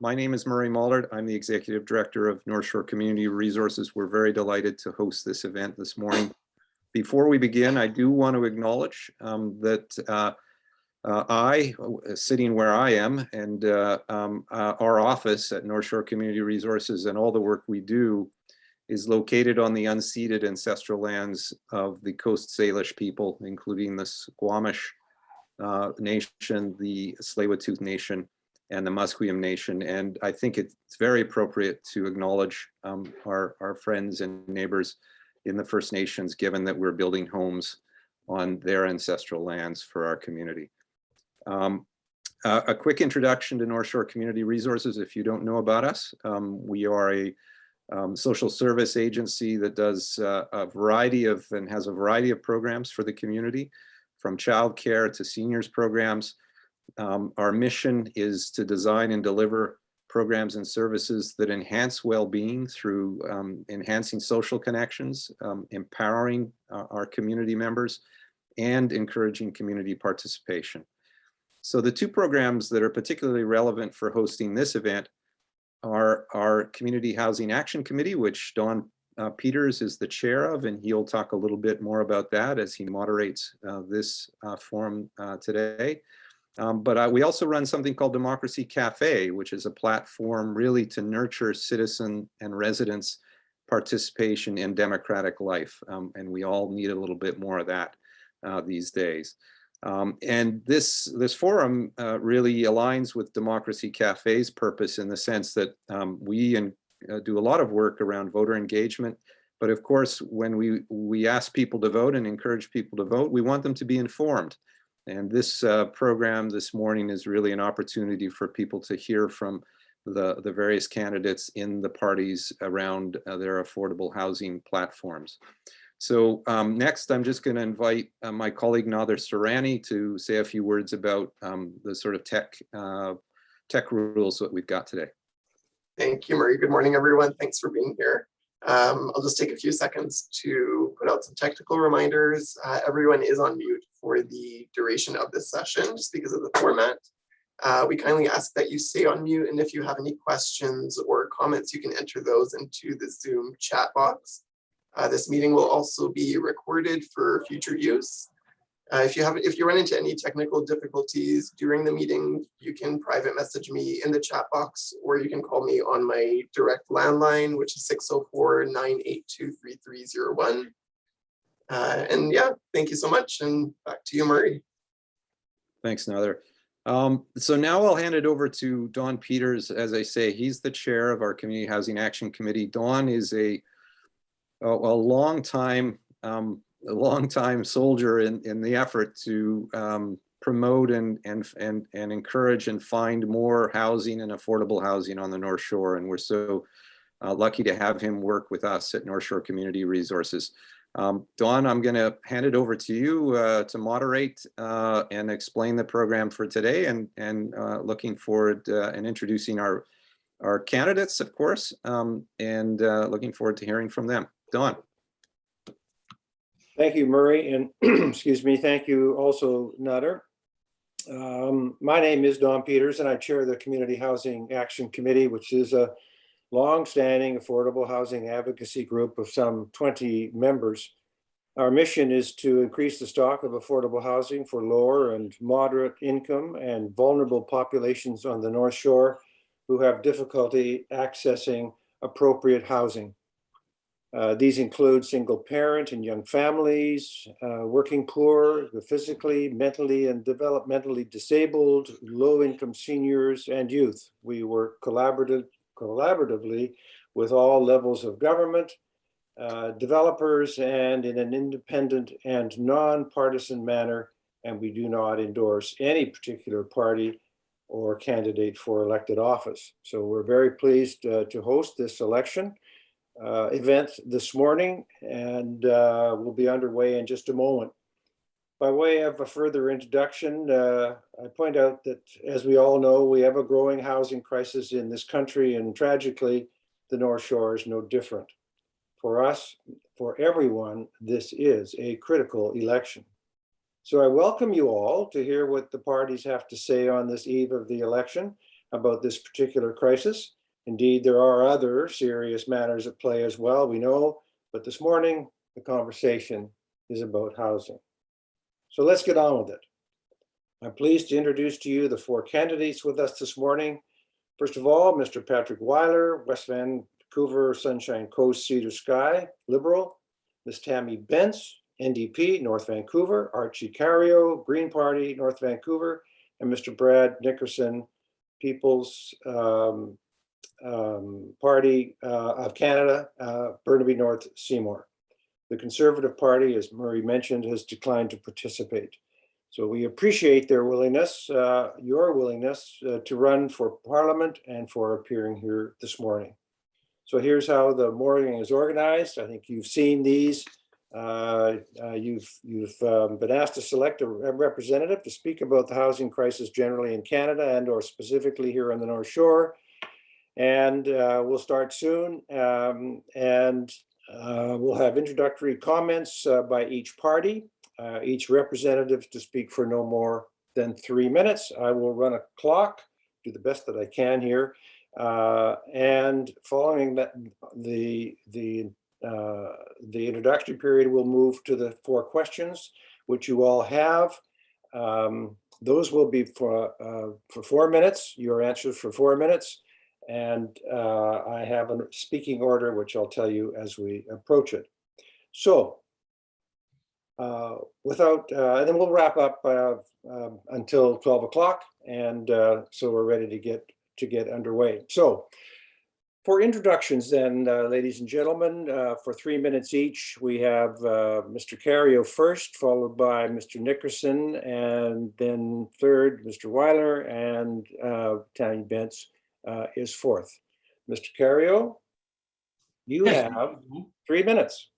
My name is Murray Mollard. I'm the Executive Director of North Shore Community Resources. We're very delighted to host this event this morning. Before we begin, I do want to acknowledge that I, sitting where I am, and our office at North Shore Community Resources and all the work we do is located on the unceded ancestral lands of the Coast Salish people, including the Squamish Nation, the Tsleil-Waututh Nation, and the Musqueam Nation. And I think it's very appropriate to acknowledge our friends and neighbors in the First Nations, given that we're building homes on their ancestral lands for our community. A quick introduction to North Shore Community Resources. If you don't know about us, we are a social service agency that does a variety of and has a variety of programs for the community, from childcare to seniors programs. Our mission is to design and deliver programs and services that enhance well-being through enhancing social connections, empowering our community members, and encouraging community participation. So the two programs that are particularly relevant for hosting this event are our Community Housing Action Committee, which Don Peters is the chair of, and he'll talk a little bit more about that as he moderates this forum today. But we also run something called Democracy Cafe, which is a platform really to nurture citizen and residents' participation in democratic life. And we all need a little bit more of that these days. And this forum really aligns with Democracy Cafe's purpose in the sense that we do a lot of work around voter engagement. But of course, when we ask people to vote and encourage people to vote, we want them to be informed. And this program this morning is really an opportunity for people to hear from the various candidates in the parties around their affordable housing platforms. So next, I'm just going to invite my colleague Nader Sarani to say a few words about the sort of tech rules that we've got today. Thank you, Murray. Good morning, everyone. Thanks for being here. I'll just take a few seconds to put out some technical reminders. Everyone is on mute for the duration of this session, just because of the format. We kindly ask that you stay on mute, and if you have any questions or comments, you can enter those into the Zoom chat box. This meeting will also be recorded for future use. If you run into any technical difficulties during the meeting, you can private message me in the chat box, or you can call me on my direct landline, which is 604-982-3301. And yeah, thank you so much, and back to you, Murray. Thanks, Nader. So now I'll hand it over to Don Peters. As I say, he's the chair of our Community Housing Action Committee. Don is a long time soldier in the effort to promote and encourage and find more housing and affordable housing on the North Shore. And we're so lucky to have him work with us at North Shore Community Resources. Dawn, I'm going to hand it over to you to moderate and explain the program for today, and looking forward and introducing our candidates, of course, and looking forward to hearing from them. Dawn. Thank you, Murray, and excuse me, thank you also, Nader. My name is Don Peters, and I chair the Community Housing Action Committee, which is a long-standing affordable housing advocacy group of some 20 members. Our mission is to increase the stock of affordable housing for lower and moderate income and vulnerable populations on the North Shore who have difficulty accessing appropriate housing. These include single parent and young families, working poor, the physically, mentally, and developmentally disabled, low-income seniors, and youth. We work collaboratively with all levels of government, developers, and in an independent and non-partisan manner, and we do not endorse any particular party or candidate for elected office. So we're very pleased to host this election event this morning, and we'll be underway in just a moment. By way of a further introduction, I point out that, as we all know, we have a growing housing crisis in this country, and tragically, the North Shore is no different. For us, for everyone, this is a critical election. So I welcome you all to hear what the parties have to say on this eve of the election. about this particular crisis. Indeed, there are other serious matters at play as well, we know, but this morning, the conversation is about housing. So let's get on with it. I'm pleased to introduce to you the four candidates with us this morning. First of all, Mr. Patrick Weiler, West Vancouver, Sunshine Coast, Cedar Sky, Liberal. Ms. Tammy Bence, NDP, North Vancouver. Archie Cario, Green Party, North Vancouver. And Mr. Brad Nickerson, People's Party of Canada, Burnaby North Seymour. The Conservative Party, as Murray mentioned, has declined to participate. So we appreciate their willingness, your willingness to run for Parliament and for appearing here this morning. So here's how the morning is organized. I think you've seen these. You've been asked to select a representative to speak about the housing crisis generally in Canada and or specifically here on the North Shore. And we'll start soon. We'll have introductory comments by each party. Each representative to speak for no more than 3 minutes. I will run a clock, do the best that I can here. And following that, the introductory period, we'll move to the 4 questions, which you all have. Those will be for 4 minutes, your answers for 4 minutes. And I have a speaking order, which I'll tell you as we approach it. So, and then we'll wrap up until 12 o'clock, and so we're ready to get underway. So for introductions then, ladies and gentlemen, for 3 minutes each, we have Mr. Cario first, followed by Mr. Nickerson, and then third, Mr. Weiler, and Tammy Bence is fourth. Mr. Cario, you have 3 minutes.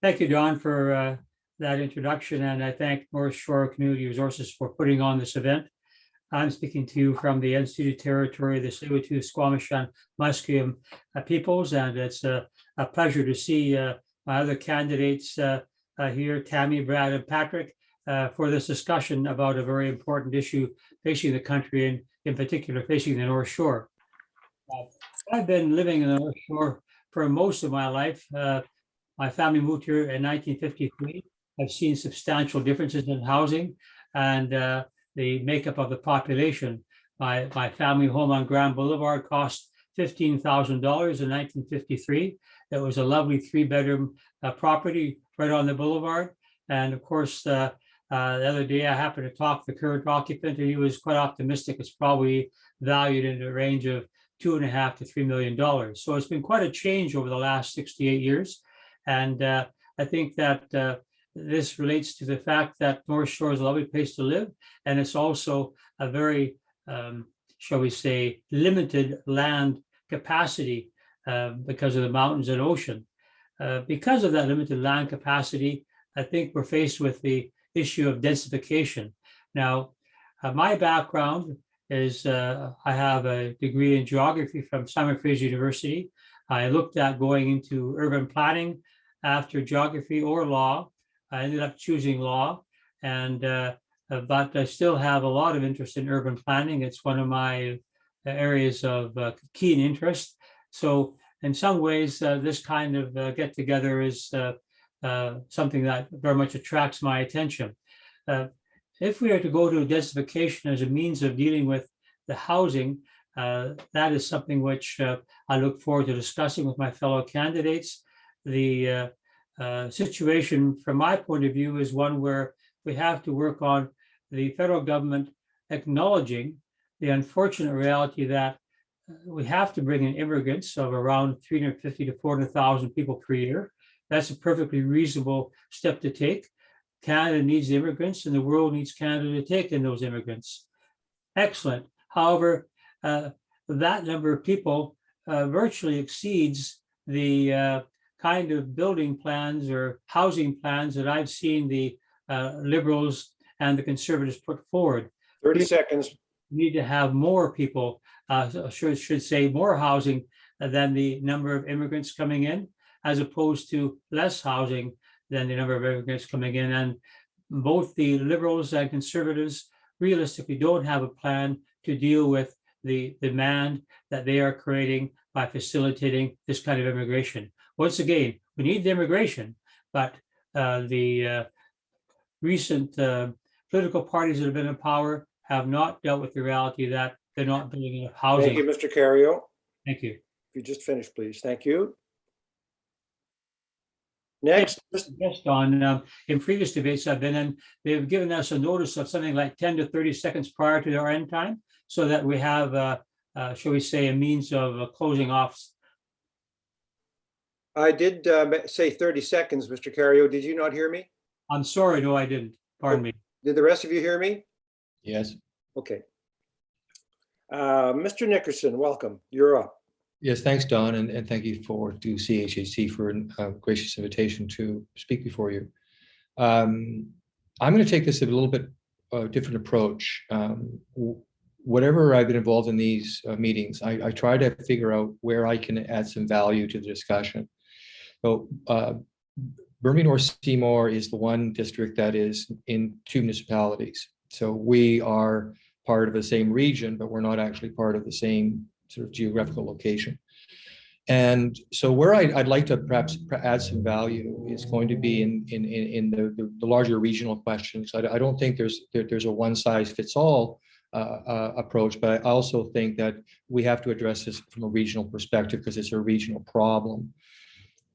Thank you, Don, for that introduction, and I thank North Shore Community Resources for putting on this event. I'm speaking to you from the unceded territory of the Tsleil-Waututh, Squamish, and Musqueam peoples, and it's a pleasure to see my other candidates here, Tammy, Brad, and Patrick, for this discussion about a very important issue facing the country, and in particular facing the North Shore. I've been living in the North Shore for most of my life. My family moved here in 1953. I've seen substantial differences in housing and the makeup of the population. My family home on Grand Boulevard cost $15,000 in 1953. It was a lovely 3-bedroom property right on the boulevard. And of course, the other day I happened to talk to the current occupant, and he was quite optimistic. It's probably valued in the range of $2.5 to $3 million. So it's been quite a change over the last 68 years. And I think that this relates to the fact that North Shore is a lovely place to live, and it's also a very, shall we say, limited land capacity because of the mountains and ocean. Because of that limited land capacity, I think we're faced with the issue of densification. Now, my background is I have a degree in geography from Simon Fraser University. I looked at going into urban planning after geography or law. I ended up choosing law, and but I still have a lot of interest in urban planning. It's one of my areas of keen interest. So in some ways, this kind of get together is something that very much attracts my attention. If we are to go to densification as a means of dealing with the housing, that is something which I look forward to discussing with my fellow candidates. The situation from my point of view is one where we have to work on the federal government acknowledging the unfortunate reality that we have to bring in immigrants of around 350 to 400,000 people per year. That's a perfectly reasonable step to take. Canada needs immigrants, and the world needs Canada to take in those immigrants. Excellent. However, that number of people virtually exceeds the kind of building plans or housing plans that I've seen the Liberals and the Conservatives put forward. 30 seconds. We need to have more people, should say more housing than the number of immigrants coming in, as opposed to less housing than the number of immigrants coming in. And both the Liberals and Conservatives realistically don't have a plan to deal with the demand that they are creating by facilitating this kind of immigration. Once again, we need the immigration, but the recent political parties that have been in power have not dealt with the reality that they're not building enough Thank you, housing. Mr. Cario. Thank you. If you just finish, please. Thank you. Next, Yes, Don, in previous debates I've been in, they've given us a notice of something like 10 to 30 seconds prior to our end time, so that we have, shall we say, a means of closing off. I did say 30 seconds, Mr. Cario. Did you not hear me? I'm sorry, no, I didn't. Pardon me. Did the rest of you hear me? Yes. Okay. Mr. Nickerson, welcome. You're up. Yes, thanks, Don, and thank you to CHAC for a gracious invitation to speak before you. I'm going to take this a little bit different approach. Whatever I've been involved in these meetings, I try to figure out where I can add some value to the discussion. So Burnaby North Seymour is the one district that is in 2 municipalities. So we are part of the same region, but we're not actually part of the same sort of geographical location. And so where I'd like to perhaps add some value is going to be in the larger regional questions. I don't think there's a one size fits all approach, but I also think that we have to address this from a regional perspective because it's a regional problem.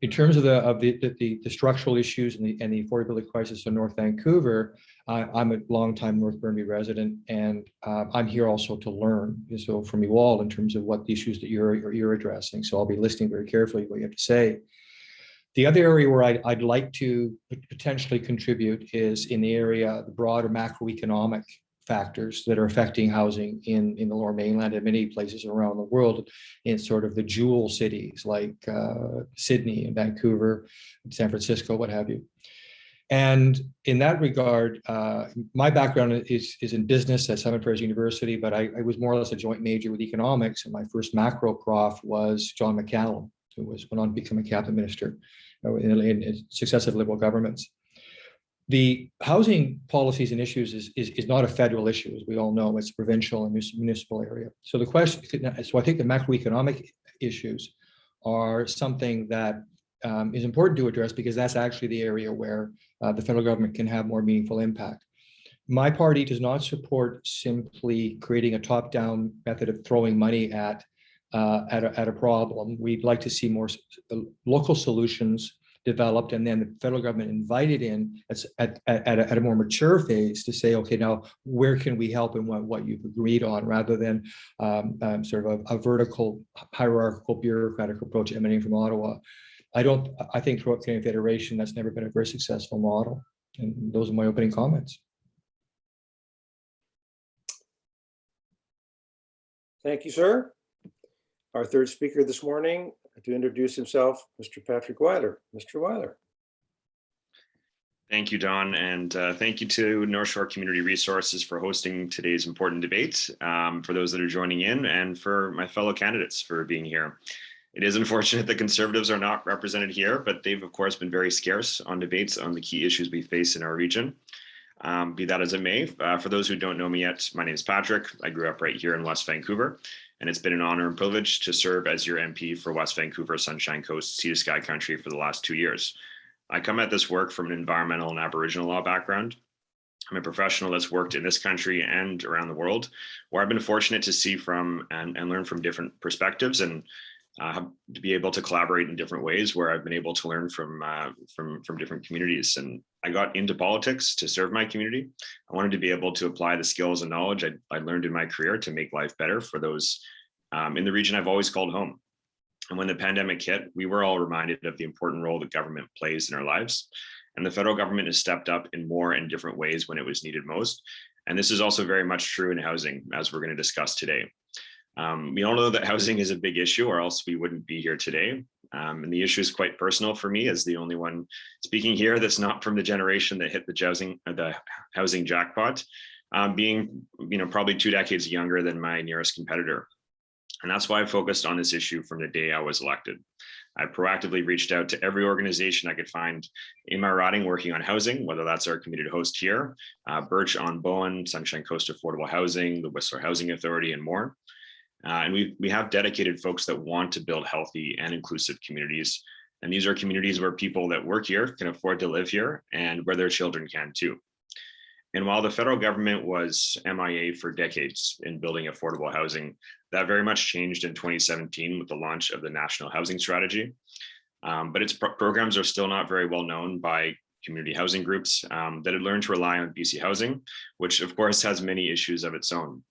In terms of the structural issues and the affordability crisis in North Vancouver, I'm a longtime North Burnaby resident, and I'm here also to learn. So from you all in terms of what the issues that you're addressing. So I'll be listening very carefully to what you have to say. The other area where I'd like to potentially contribute is in the area, the broader macroeconomic factors that are affecting housing in the Lower Mainland and many places around the world in sort of the jewel cities like Sydney and Vancouver, San Francisco, what have you. And in that regard, my background is in business at Simon Fraser University, but I was more or less a joint major with economics, and my first macro prof was John McCallum, who went on to become a cabinet minister in successive Liberal governments. The housing policies and issues is not a federal issue, as we all know. It's a provincial and municipal area. So the question, so I think the macroeconomic issues are something that is important to address because that's actually the area where the federal government can have more meaningful impact. My party does not support simply creating a top-down method of throwing money at a problem. We'd like to see more local solutions developed, and then the federal government invited in at a more mature phase to say, okay, now where can we help and what you've agreed on, rather than sort of a vertical, hierarchical, bureaucratic approach emanating from Ottawa. I think throughout Canadian Federation, that's never been a very successful model. And those are my opening comments. Thank you, sir. Our third speaker this morning, to introduce himself, Mr. Patrick Weiler. Mr. Weiler. Thank you, Don, and thank you to North Shore Community Resources for hosting today's important debate, for those that are joining in, and for my fellow candidates for being here. It is unfortunate that Conservatives are not represented here, but they've, of course, been very scarce on debates on the key issues we face in our region. Be that as it may, for those who don't know me yet, my name is Patrick. I grew up right here in West Vancouver, and it's been an honor and privilege to serve as your MP for West Vancouver, Sunshine Coast, Sea to Sky Country for the last 2 years. I come at this work from an environmental and Aboriginal law background. I'm a professional that's worked in this country and around the world, where I've been fortunate to see from and learn from different perspectives, and to be able to collaborate in different ways where I've been able to learn from different communities. And I got into politics to serve my community. I wanted to be able to apply the skills and knowledge I learned in my career to make life better for those in the region I've always called home. And when the pandemic hit, we were all reminded of the important role that government plays in our lives. And the federal government has stepped up in more and different ways when it was needed most. And this is also very much true in housing, as we're going to discuss today. We all know that housing is a big issue, or else we wouldn't be here today. And the issue is quite personal for me, as the only one speaking here that's not from the generation that hit the housing jackpot, being probably 2 decades younger than my nearest competitor. And that's why I focused on this issue from the day I was elected. I proactively reached out to every organization I could find in my riding working on housing, whether that's our community host here, Birch on Bowen, Sunshine Coast Affordable Housing, the Whistler Housing Authority, and more. And we have dedicated folks that want to build healthy and inclusive communities. And these are communities where people that work here can afford to live here and where their children can too. And while the federal government was MIA for decades in building affordable housing, that very much changed in 2017 with the launch of the National Housing Strategy. But its programs are still not very well known by community housing groups that had learned to rely on BC Housing, which of course has many issues of its own.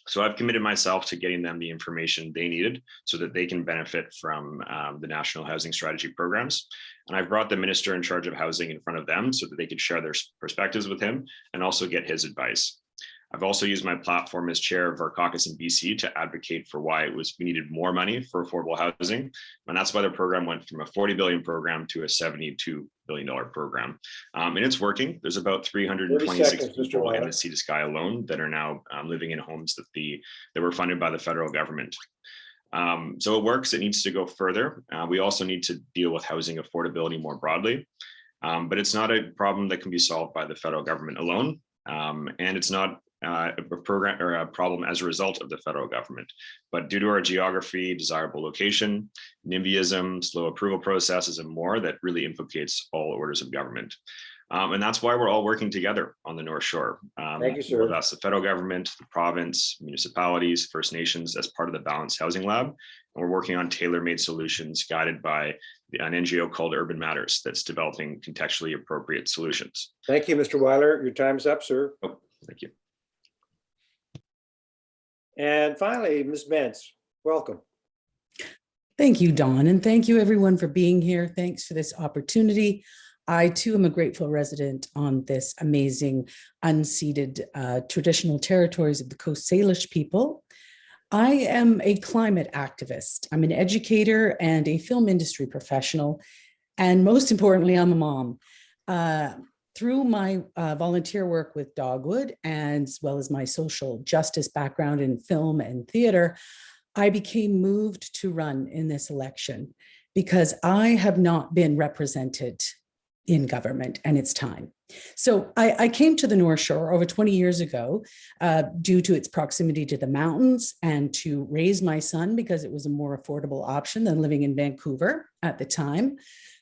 So I've committed myself to getting them the information they needed so that they can benefit from the National Housing Strategy programs. And I've brought the minister in charge of housing in front of them so that they could share their perspectives with him and also get his advice. I've also used my platform as chair of our caucus in BC to advocate for why we needed more money for affordable housing. And that's why the program went from a $40 billion program to a $72 billion program. And it's working. There's about 326 people in the Sea to Sky alone that are now living in homes that were funded by the federal government. So it works. It needs to go further. We also need to deal with housing affordability more broadly. But it's not a problem that can be solved by the federal government alone. And it's not a program or a problem as a result of the federal government, but due to our geography, desirable location, NIMBYism, slow approval processes, and more that really implicates all orders of government. And that's why we're all working together on the North Shore. Thank you, sir. That's the federal government, the province, municipalities, First Nations as part of the Balanced Housing Lab. And we're working on tailor-made solutions guided by an NGO called Urban Matters that's developing contextually appropriate solutions. Thank you, Mr. Weiler. Your time's up, sir. Oh, thank you. And finally, Ms. Bentz, welcome. Thank you, Don, and thank you everyone for being here. Thanks for this opportunity. I too am a grateful resident on this amazing unceded traditional territories of the Coast Salish people. I am a climate activist. I'm an educator and a film industry professional. And most importantly, I'm a mom. Through my volunteer work with Dogwood, and as well as my social justice background in film and theater, I became moved to run in this election because I have not been represented in government, and it's time. So I came to the North Shore over 20 years ago due to its proximity to the mountains and to raise my son because it was a more affordable option than living in Vancouver at the time.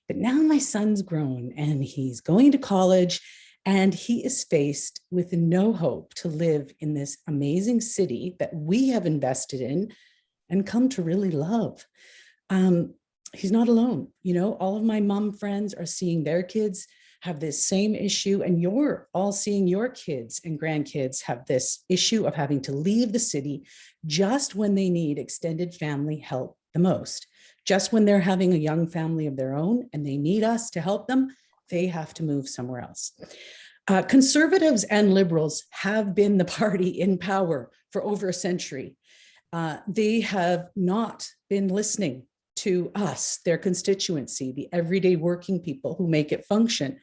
But now my son's grown and he's going to college and he is faced with no hope to live in this amazing city that we have invested in and come to really love. He's not alone. You know, all of my mom friends are seeing their kids have this same issue, and you're all seeing your kids and grandkids have this issue of having to leave the city just when they need extended family help the most. Just when they're having a young family of their own and they need us to help them, they have to move somewhere else. Conservatives and liberals have been the party in power for over a century. They have not been listening to us, their constituency, the everyday working people who make it function.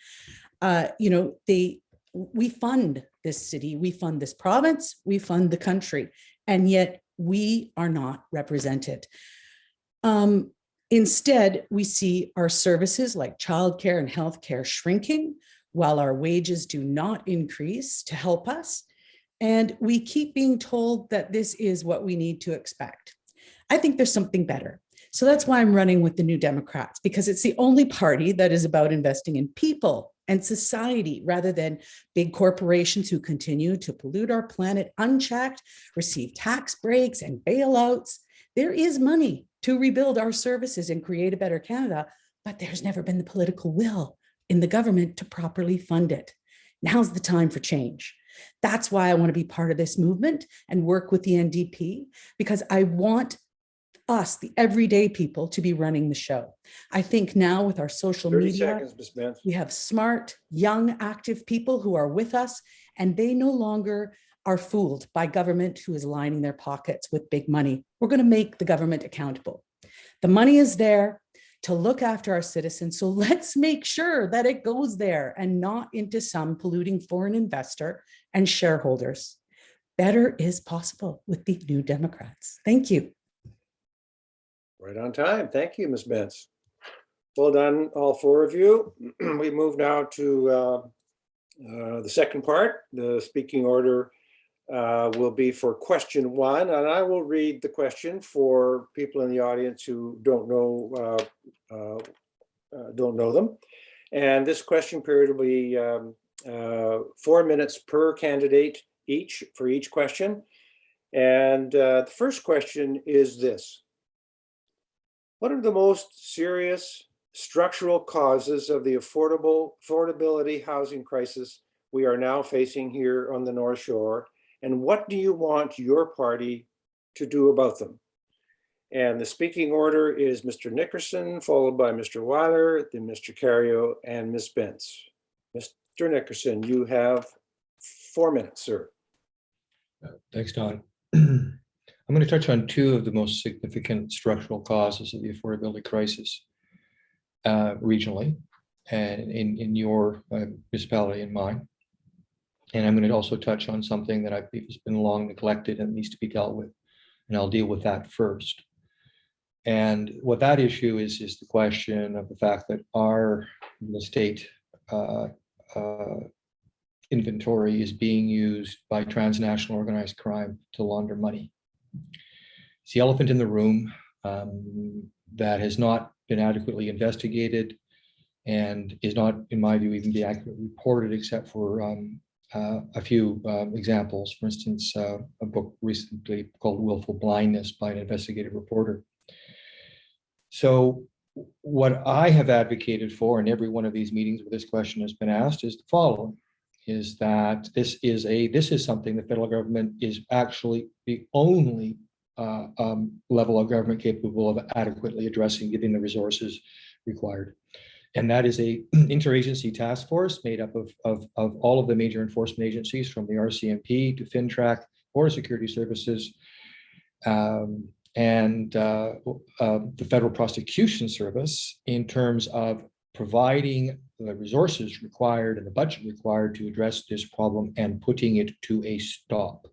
We fund this city, we fund this province, we fund the country, and yet we are not represented. Instead, we see our services like childcare and healthcare shrinking while our wages do not increase to help us. And we keep being told that this is what we need to expect. I think there's something better. So that's why I'm running with the New Democrats, because it's the only party that is about investing in people and society rather than big corporations who continue to pollute our planet unchecked, receive tax breaks and bailouts. There is money to rebuild our services and create a better Canada, but there's never been the political will in the government to properly fund it. Now's the time for change. That's why I want to be part of this movement and work with the NDP, because I want us, the everyday people, to be running the show. I think now with our social 30 media, seconds, Ms. Bentz. we have smart, young, active people who are with us, and they no longer are fooled by government who is lining their pockets with big money. We're going to make the government accountable. The money is there to look after our citizens, so let's make sure that it goes there and not into some polluting foreign investor and shareholders. Better is possible with the New Democrats. Thank you. Right on time. Thank you, Ms. Bentz. Well done, all four of you. We move now to the second part, the speaking order will be for question 1, and I will read the question for people in the audience who don't know them. And this question period will be 4 minutes per candidate each for each question. And the first question is this: what are the most serious structural causes of the affordability housing crisis we are now facing here on the North Shore? And what do you want your party to do about them? And the speaking order is Mr. Nickerson, followed by Mr. Weiler, then Mr. Cario, and Ms. Bentz. Mr. Nickerson, you have 4 minutes, sir. Thanks, Don. I'm going to touch on 2 of the most significant structural causes of the affordability crisis regionally and in your municipality and mine. And I'm going to also touch on something that I believe has been long neglected and needs to be dealt with. And I'll deal with that first. And what that issue is the question of the fact that our state inventory is being used by transnational organized crime to launder money. It's the elephant in the room that has not been adequately investigated and is not, in my view, even be accurately reported, except for a few examples. For instance, a book recently called Willful Blindness by an investigative reporter. So what I have advocated for in every one of these meetings where this question has been asked is the following: is that this is something the federal government is actually the only level of government capable of adequately addressing, giving the resources required. And that is a interagency task force made up of all of the major enforcement agencies, from the RCMP to FinTrack, Border Security Services, and the Federal Prosecution Service, in terms of providing the resources required and the budget required to address this problem and putting it to a stop.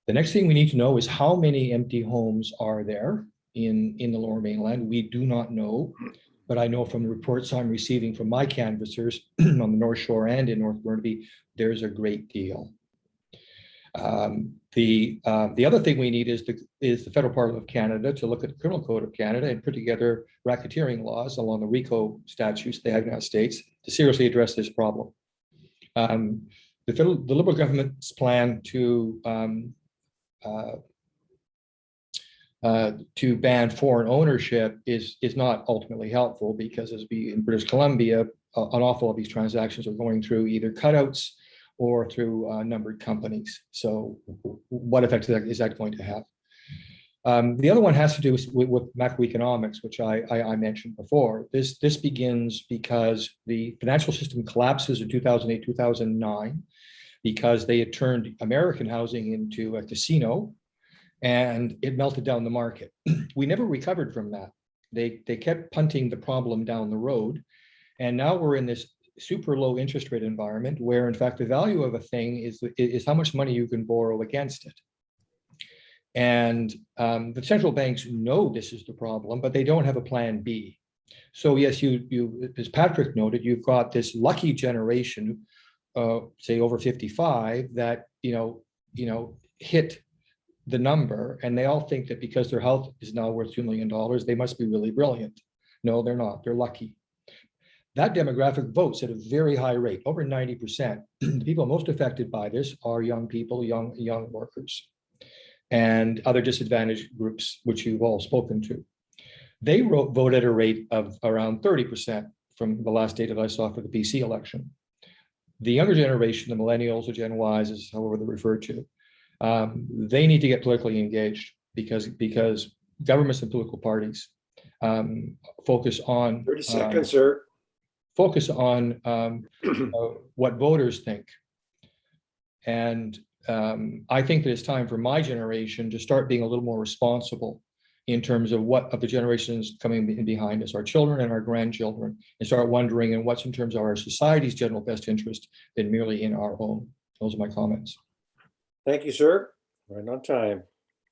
The next thing we need to know is how many empty homes are there in the Lower Mainland. We do not know, but I know from the reports I'm receiving from my canvassers on the North Shore and in North Burnaby, there's a great deal. The other thing we need is the Federal Parliament of Canada to look at the Criminal Code of Canada and put together racketeering laws along the RICO statutes they have in the United States to seriously address this problem. The Liberal government's plan to ban foreign ownership is not ultimately helpful, because as we in British Columbia, an awful lot of these transactions are going through either cutouts or through numbered companies. So what effect is that going to have? The other one has to do with macroeconomics, which I mentioned before. This begins because the financial system collapses in 2008, 2009, because they had turned American housing into a casino, and it melted down the market. We never recovered from that. They kept punting the problem down the road. And now we're in this super low interest rate environment where, in fact, the value of a thing is how much money you can borrow against it. And the central banks know this is the problem, but they don't have a plan B. So yes, you as Patrick noted, you've got this lucky generation, say over 55, that hit the number, and they all think that because their health is now worth $2 million, they must be really brilliant. No, they're not. They're lucky. That demographic votes at a very high rate, over 90%. The people most affected by this are young people, young workers, and other disadvantaged groups, which you've all spoken to. They vote at a rate of around 30% from the last data that I saw for the BC election. The younger generation, the millennials, the Gen Ys, is however they're referred to, they need to get politically engaged, because governments and political parties focus on 30 seconds, sir. Focus on what voters think. And I think that it's time for my generation to start being a little more responsible in terms of what of the generations coming in behind us, our children and our grandchildren, and start wondering in what's in terms of our society's general best interest than merely in our own. Those are my comments. Thank you, sir. Right on time.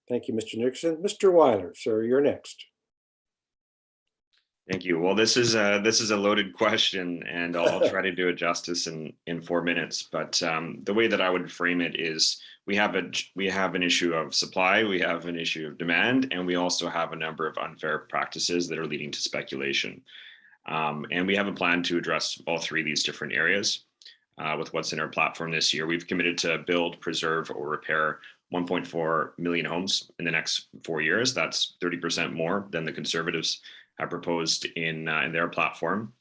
Thank you, Mr. Nixon. Mr. Weiler, sir, you're next. Thank you. Well, this is a loaded question, and I'll try to do it justice in 4 minutes. But the way that I would frame it is, we have an issue of supply, we have an issue of demand, and we also have a number of unfair practices that are leading to speculation. And we have a plan to address all three of these different areas. With what's in our platform this year, we've committed to build, preserve, or repair 1.4 million homes in the next 4 years. That's 30% more than the Conservatives have proposed in their platform.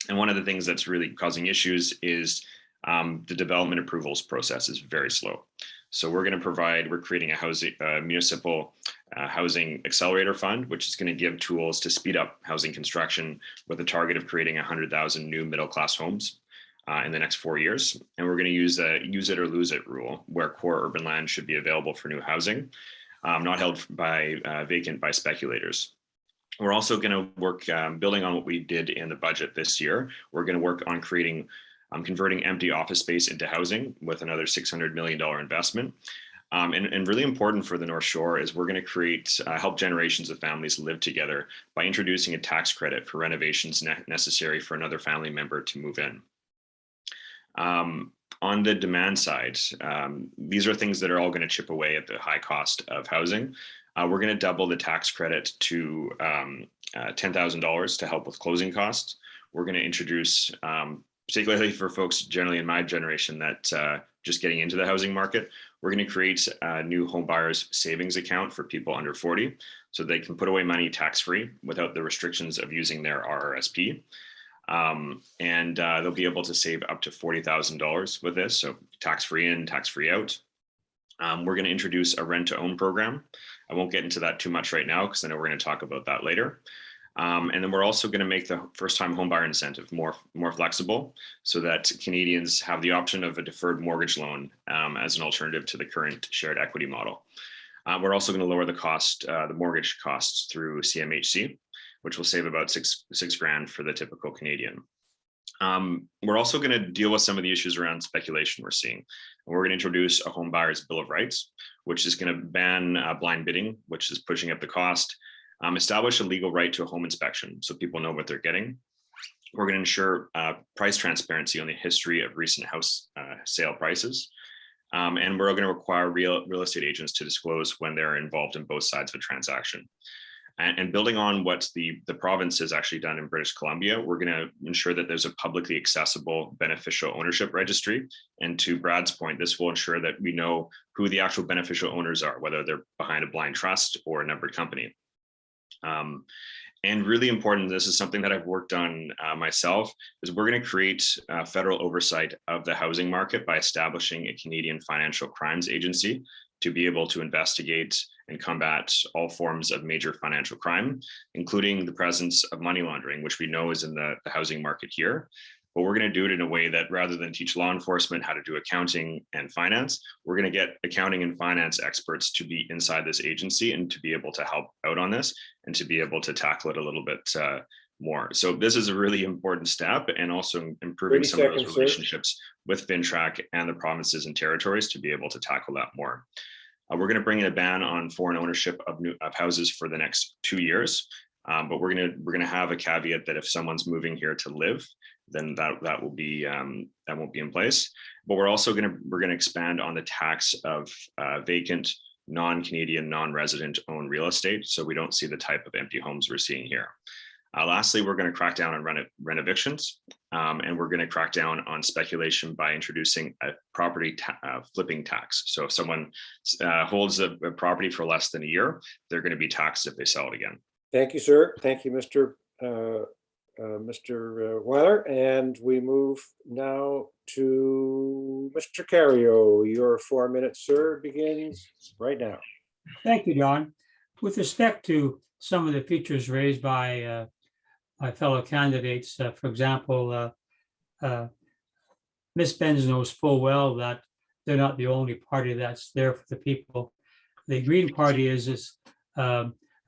And one of the things that's really causing issues is the development approvals process is very slow. So we're creating a municipal housing accelerator fund, which is going to give tools to speed up housing construction with a target of creating 100,000 new middle-class homes in the next 4 years. And we're going to use a use it or lose it rule, where core urban land should be available for new housing, not held vacant by speculators. We're also going to work, building on what we did in the budget this year. We're going to work on converting empty office space into housing with another $600 million investment. And really important for the North Shore is we're going to help generations of families live together by introducing a tax credit for renovations necessary for another family member to move in. On the demand side, these are things that are all going to chip away at the high cost of housing. We're going to double the tax credit to $10,000 to help with closing costs. We're going to introduce, particularly for folks generally in my generation that just getting into the housing market, we're going to create a new home buyers savings account for people under 40, so they can put away money tax-free without the restrictions of using their RRSP. And they'll be able to save up to $40,000 with this, so tax-free in, tax-free out. We're going to introduce a rent-to-own program. I won't get into that too much right now because I know we're going to talk about that later. And then we're also going to make the first-time homebuyer incentive more flexible, so that Canadians have the option of a deferred mortgage loan as an alternative to the current shared equity model. We're also going to lower the mortgage costs through CMHC, which will save about six grand for the typical Canadian. We're also going to deal with some of the issues around speculation we're seeing. And we're going to introduce a home buyer's bill of rights, which is going to ban blind bidding, which is pushing up the cost. Establish a legal right to a home inspection so people know what they're getting. We're going to ensure price transparency on the history of recent house sale prices. And we're going to require real estate agents to disclose when they're involved in both sides of a transaction. And building on what the province has actually done in British Columbia, we're going to ensure that there's a publicly accessible beneficial ownership registry. And to Brad's point, this will ensure that we know who the actual beneficial owners are, whether they're behind a blind trust or a numbered company. And really important, this is something that I've worked on myself, is we're going to create federal oversight of the housing market by establishing a Canadian Financial Crimes Agency to be able to investigate and combat all forms of major financial crime, including the presence of money laundering, which we know is in the housing market here. But we're going to do it in a way that rather than teach law enforcement how to do accounting and finance, we're going to get accounting and finance experts to be inside this agency and to be able to help out on this and to be able to tackle it a little bit more. So this is a really important step, and also improving some of those relationships with FinTrack and the provinces and territories to be able to tackle that more. We're going to bring in a ban on foreign ownership of houses for the next 2 years, but we're going to have a caveat that if someone's moving here to live, then that won't be in place. But we're also going to expand on the tax of vacant, non-Canadian, non-resident owned real estate, so we don't see the type of empty homes we're seeing here. Lastly, we're going to crack down on rent evictions, and we're going to crack down on speculation by introducing a property flipping tax. So if someone holds a property for less than a year, they're going to be taxed if they sell it again. Thank you, sir. Thank you, Mr. Weiler. And we move now to Mr. Cario. Your 4 minutes, sir, begins right now. Thank you, John. With respect to some of the features raised by my fellow candidates, for example, Ms. Benz knows full well that they're not the only party that's there for the people. The Green Party is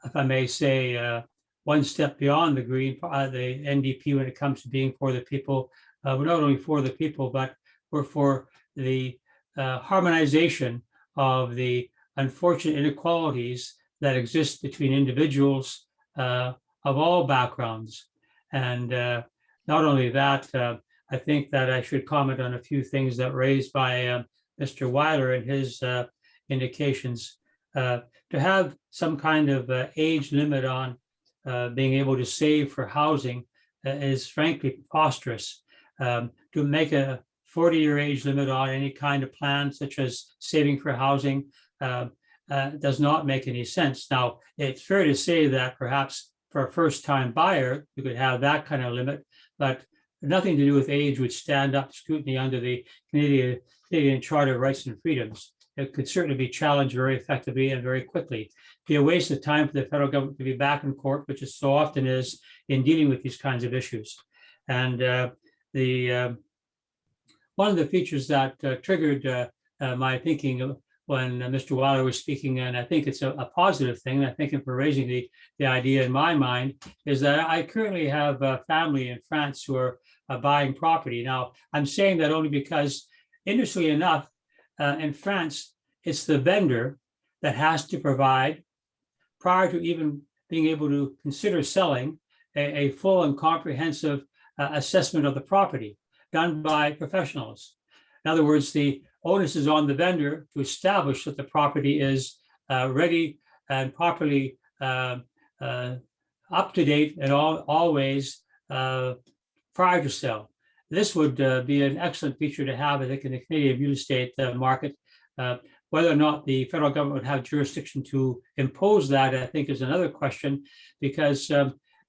if I may say, one step beyond the the NDP when it comes to being for the people. We're not only for the people, but we're for the harmonization of the unfortunate inequalities that exist between individuals of all backgrounds. And not only that, I think that I should comment on a few things that were raised by Mr. Weiler and his indications. To have some kind of age limit on being able to save for housing is frankly preposterous. To make a 40-year age limit on any kind of plan, such as saving for housing, does not make any sense. Now, it's fair to say that perhaps for a first-time buyer, you could have that kind of limit, but nothing to do with age would stand up to scrutiny under the Canadian Charter of Rights and Freedoms. It could certainly be challenged very effectively and very quickly. It'd be a waste of time for the federal government to be back in court, which it so often is in dealing with these kinds of issues. And one of the features that triggered my thinking when Mr. Weiler was speaking, and I think it's a positive thing, I thank him for raising the idea in my mind, is that I currently have a family in France who are buying property. Now, I'm saying that only because, interestingly enough, in France, it's the vendor that has to provide, prior to even being able to consider selling, a full and comprehensive assessment of the property done by professionals. In other words, the onus is on the vendor to establish that the property is ready and properly up to date and always prior to sell. This would be an excellent feature to have, I think, in the Canadian real estate market. Whether or not the federal government would have jurisdiction to impose that, I think, is another question, because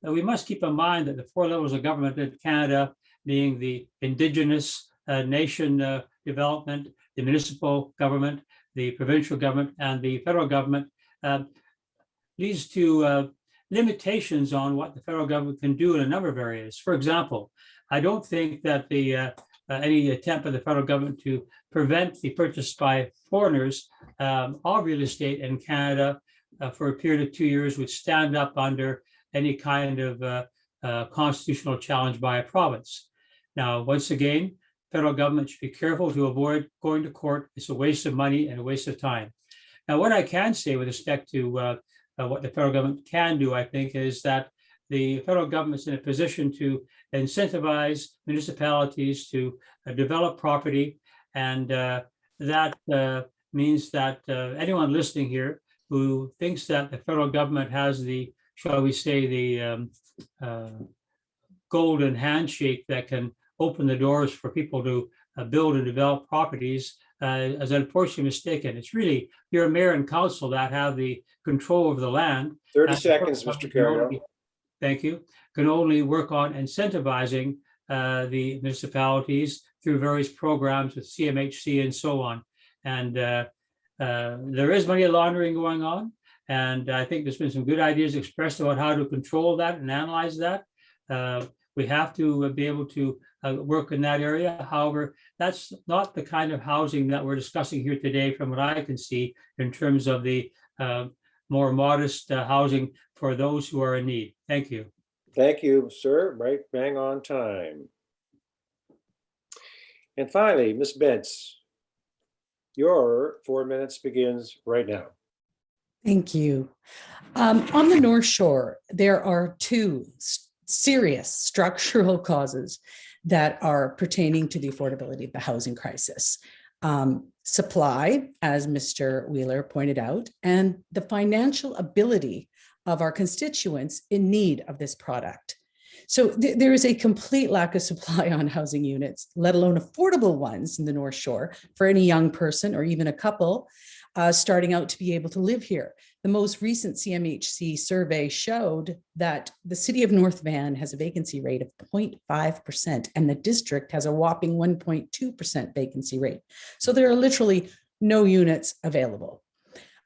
we must keep in mind that the 4 levels of government in Canada, being the Indigenous nation development, the municipal government, the provincial government, and the federal government, leads to limitations on what the federal government can do in a number of areas. For example, I don't think that any attempt by the federal government to prevent the purchase by foreigners of real estate in Canada for a period of 2 years would stand up under any kind of constitutional challenge by a province. Now, once again, federal government should be careful to avoid going to court. It's a waste of money and a waste of time. Now, what I can say with respect to what the federal government can do, I think, is that the federal government's in a position to incentivize municipalities to develop property. And that means that anyone listening here who thinks that the federal government has the, shall we say, the golden handshake that can open the doors for people to build and develop properties is unfortunately mistaken. It's really your mayor and council that have the control over the land. 30 seconds, Mr. Carrier. Thank you. Can only work on incentivizing the municipalities through various programs with CMHC and so on. And there is money laundering going on. And I think there's been some good ideas expressed about how to control that and analyze that. We have to be able to work in that area. However, that's not the kind of housing that we're discussing here today, from what I can see, in terms of the more modest housing for those who are in need. Thank you. Thank you, sir. Right, bang on time. And finally, Ms. Bentz, your 4 minutes begins right now. Thank you. On the North Shore, there are 2 serious structural causes that are pertaining to the affordability of the housing crisis. Supply, as Mr. Wheeler pointed out, and the financial ability of our constituents in need of this product. So there is a complete lack of supply on housing units, let alone affordable ones in the North Shore for any young person or even a couple starting out to be able to live here. The most recent CMHC survey showed that the city of North Van has a vacancy rate of 0.5%, and the district has a whopping 1.2% vacancy rate. So there are literally no units available.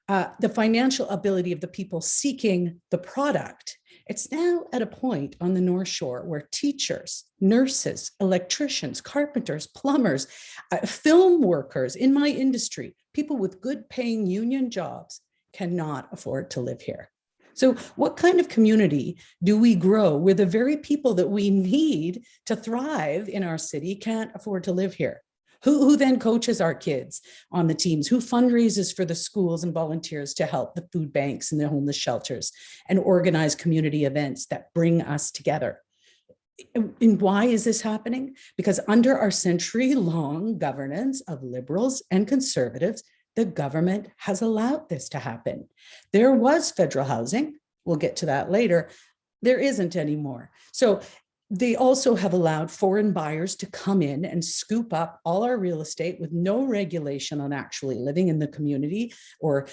The financial ability of the people seeking the product, it's now at a point on the North Shore where teachers, nurses, electricians, carpenters, plumbers, film workers in my industry, people with good paying union jobs cannot afford to live here. So what kind of community do we grow where the very people that we need to thrive in our city can't afford to live here? Who then coaches our kids on the teams? Who fundraises for the schools and volunteers to help the food banks and the homeless shelters and organize community events that bring us together? And why is this happening? Because under our century-long governance of liberals and conservatives, the government has allowed this to happen. There was federal housing. We'll get to that later. There isn't anymore. So they also have allowed foreign buyers to come in and scoop up all our real estate with no regulation on actually living in the community or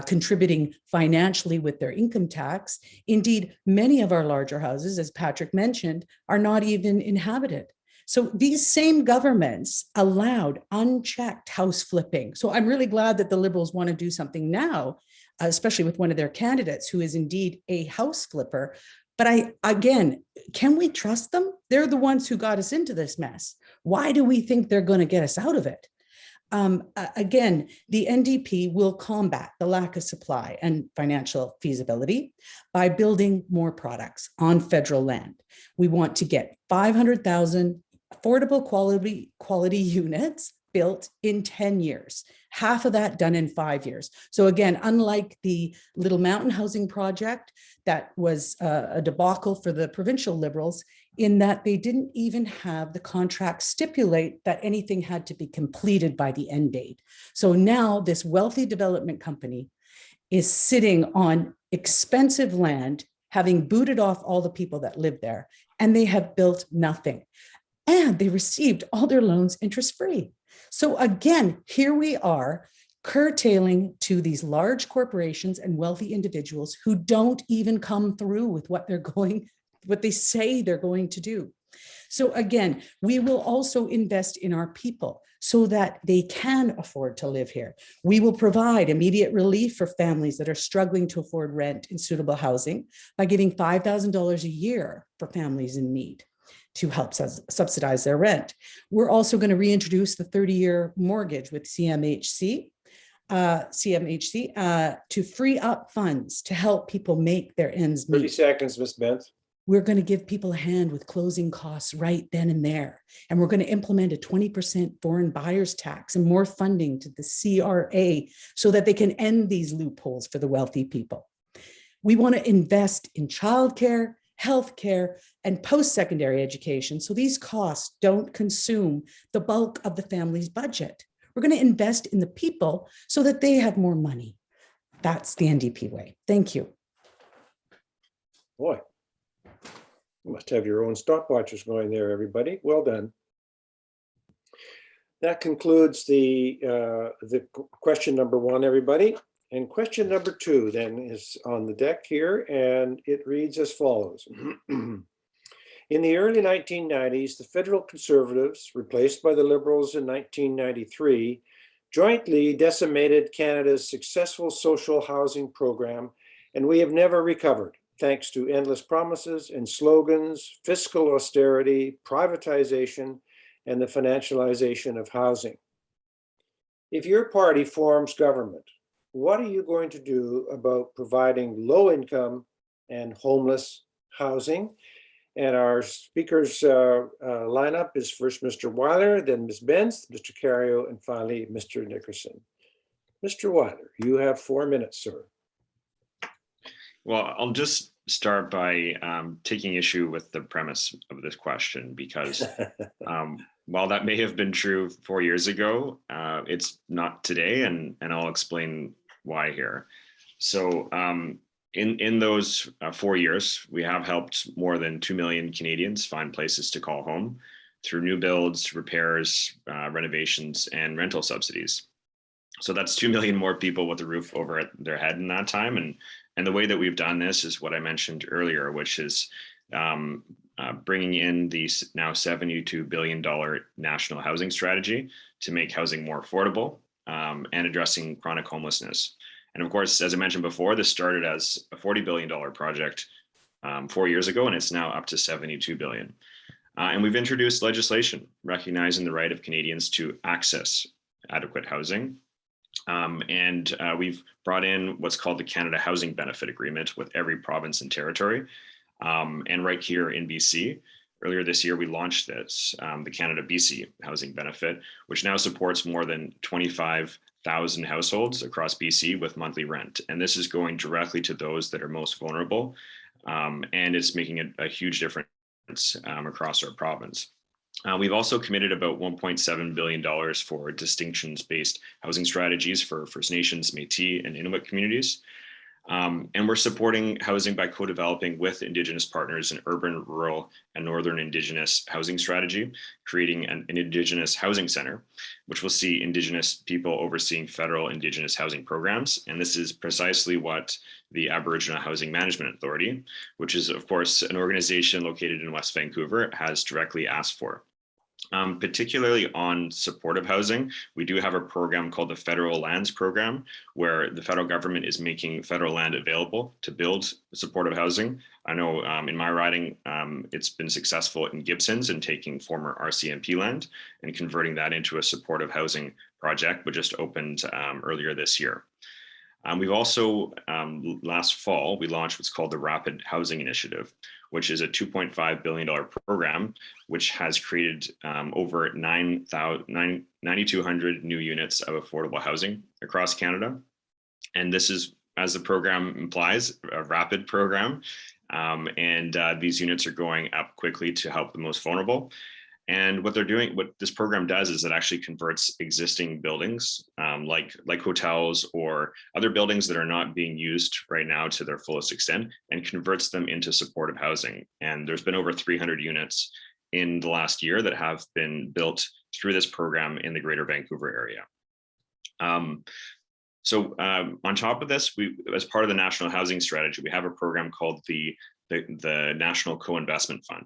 contributing financially with their income tax. Indeed, many of our larger houses, as Patrick mentioned, are not even inhabited. So these same governments allowed unchecked house flipping. So I'm really glad that the Liberals want to do something now, especially with one of their candidates who is indeed a house flipper. But again, can we trust them? They're the ones who got us into this mess. Why do we think they're going to get us out of it? Again, the NDP will combat the lack of supply and financial feasibility by building more products on federal land. We want to get 500,000 affordable quality units built in 10 years, half of that done in 5 years. So again, unlike the Little Mountain Housing Project, that was a debacle for the provincial Liberals, in that they didn't even have the contract stipulate that anything had to be completed by the end date. So now this wealthy development company is sitting on expensive land, having booted off all the people that live there, and they have built nothing. And they received all their loans interest-free. So again, here we are curtailing to these large corporations and wealthy individuals who don't even come through with what they say they're going to do. So again, we will also invest in our people so that they can afford to live here. We will provide immediate relief for families that are struggling to afford rent in suitable housing by giving $5,000 a year for families in need to help subsidize their rent. We're also going to reintroduce the 30-year mortgage with CMHC to free up funds to help people make their ends meet. 30 seconds, Ms. Benz. We're going to give people a hand with closing costs right then and there. And we're going to implement a 20% foreign buyers tax and more funding to the CRA so that they can end these loopholes for the wealthy people. We want to invest in childcare, healthcare, and post-secondary education, so these costs don't consume the bulk of the family's budget. We're going to invest in the people so that they have more money. That's the NDP way. Thank you. Boy, you must have your own stopwatchers going there, everybody. Well done. That concludes the question number one, everybody. And question number two then is on the deck here, and it reads as follows. In the early 1990s, the federal Conservatives, replaced by the Liberals in 1993, jointly decimated Canada's successful social housing program, and we have never recovered, thanks to endless promises and slogans, fiscal austerity, privatization, and the financialization of housing. If your party forms government, what are you going to do about providing low-income and homeless housing? And our speakers lineup is first Mr. Weiler, then Ms. Benz, Mr. Cario, and finally Mr. Nickerson. Mr. Weiler, you have 4 minutes, sir. Well, I'll just start by taking issue with the premise of this question, because while that may have been true 4 years ago, it's not today, and I'll explain why here. So in those 4 years, we have helped more than 2 million Canadians find places to call home through new builds, repairs, renovations, and rental subsidies. So that's 2 million more people with a roof over their head in that time. And the way that we've done this is what I mentioned earlier, which is bringing in the now $72 billion national housing strategy to make housing more affordable and addressing chronic homelessness. And of course, as I mentioned before, this started as a $40 billion project 4 years ago, and it's now up to $72 billion. And we've introduced legislation recognizing the right of Canadians to access adequate housing. And we've brought in what's called the Canada Housing Benefit Agreement with every province and territory. And right here in BC, earlier this year, we launched this, the Canada BC Housing Benefit, which now supports more than 25,000 households across BC with monthly rent. And this is going directly to those that are most vulnerable. And it's making a huge difference across our province. We've also committed about $1.7 billion for distinctions-based housing strategies for First Nations, Métis, and Inuit communities. And we're supporting housing by co-developing with Indigenous partners an urban, rural, and northern Indigenous housing strategy, creating an Indigenous housing center, which will see Indigenous people overseeing federal Indigenous housing programs. And this is precisely what the Aboriginal Housing Management Authority, which is, of course, an organization located in West Vancouver, has directly asked for. Particularly on supportive housing, we do have a program called the Federal Lands Program, where the federal government is making federal land available to build supportive housing. I know in my riding, it's been successful in Gibson's in taking former RCMP land and converting that into a supportive housing project, which just opened earlier this year. We've also, last fall, we launched what's called the Rapid Housing Initiative, which is a $2.5 billion program, which has created over 9,200 new units of affordable housing across Canada. And this is, as the program implies, a rapid program. These units are going up quickly to help the most vulnerable. And what they're doing, what this program does is it actually converts existing buildings like hotels or other buildings that are not being used right now to their fullest extent and converts them into supportive housing. And there's been over 300 units in the last year that have been built through this program in the Greater Vancouver area. On top of this, as part of the National Housing Strategy, we have a program called the National Co-Investment Fund.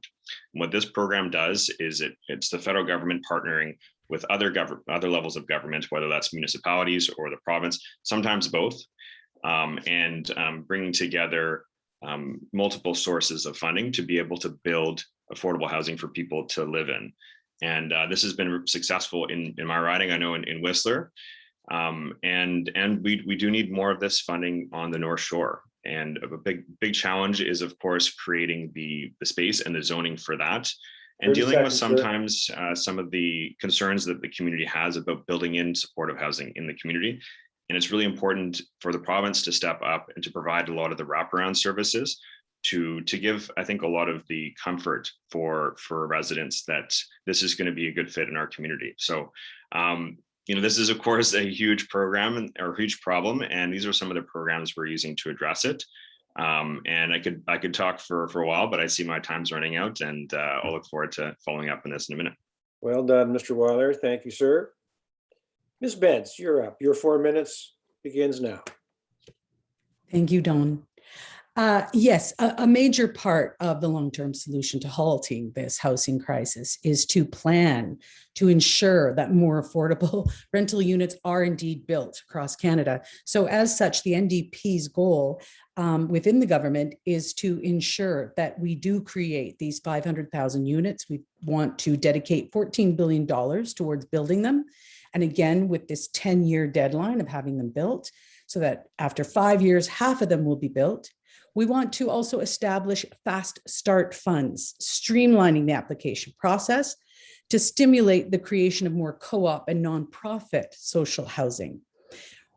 And what this program does is it's the federal government partnering with other levels of government, whether that's municipalities or the province, sometimes both, and bringing together multiple sources of funding to be able to build affordable housing for people to live in. And this has been successful in my riding, I know in Whistler. And we do need more of this funding on the North Shore. And a big challenge is, of course, creating the space and the zoning for that, and dealing with sometimes some of the concerns that the community has about building in supportive housing in the community. And it's really important for the province to step up and to provide a lot of the wraparound services to give, I think, a lot of the comfort for residents that this is going to be a good fit in our community. So, this is, of course, a huge program or huge problem, and these are some of the programs we're using to address it. And I could talk for a while, but I see my time's running out, and I'll look forward to following up on this in a minute. Well done, Mr. Weiler. Thank you, sir. Ms. Bentz, you're up. Your 4 minutes begins now. Thank you, Don. Yes, a major part of the long-term solution to halting this housing crisis is to plan to ensure that more affordable rental units are indeed built across Canada. So as such, the NDP's goal within the government is to ensure that we do create these 500,000 units. We want to dedicate $14 billion towards building them. And again, with this 10-year deadline of having them built, so that after 5 years, half of them will be built. We want to also establish fast start funds, streamlining the application process to stimulate the creation of more co-op and nonprofit social housing.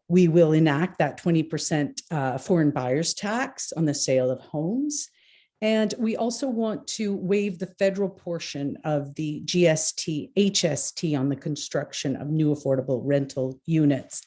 We will enact that 20% foreign buyers tax on the sale of homes. And we also want to waive the federal portion of the GST, HST on the construction of new affordable rental units.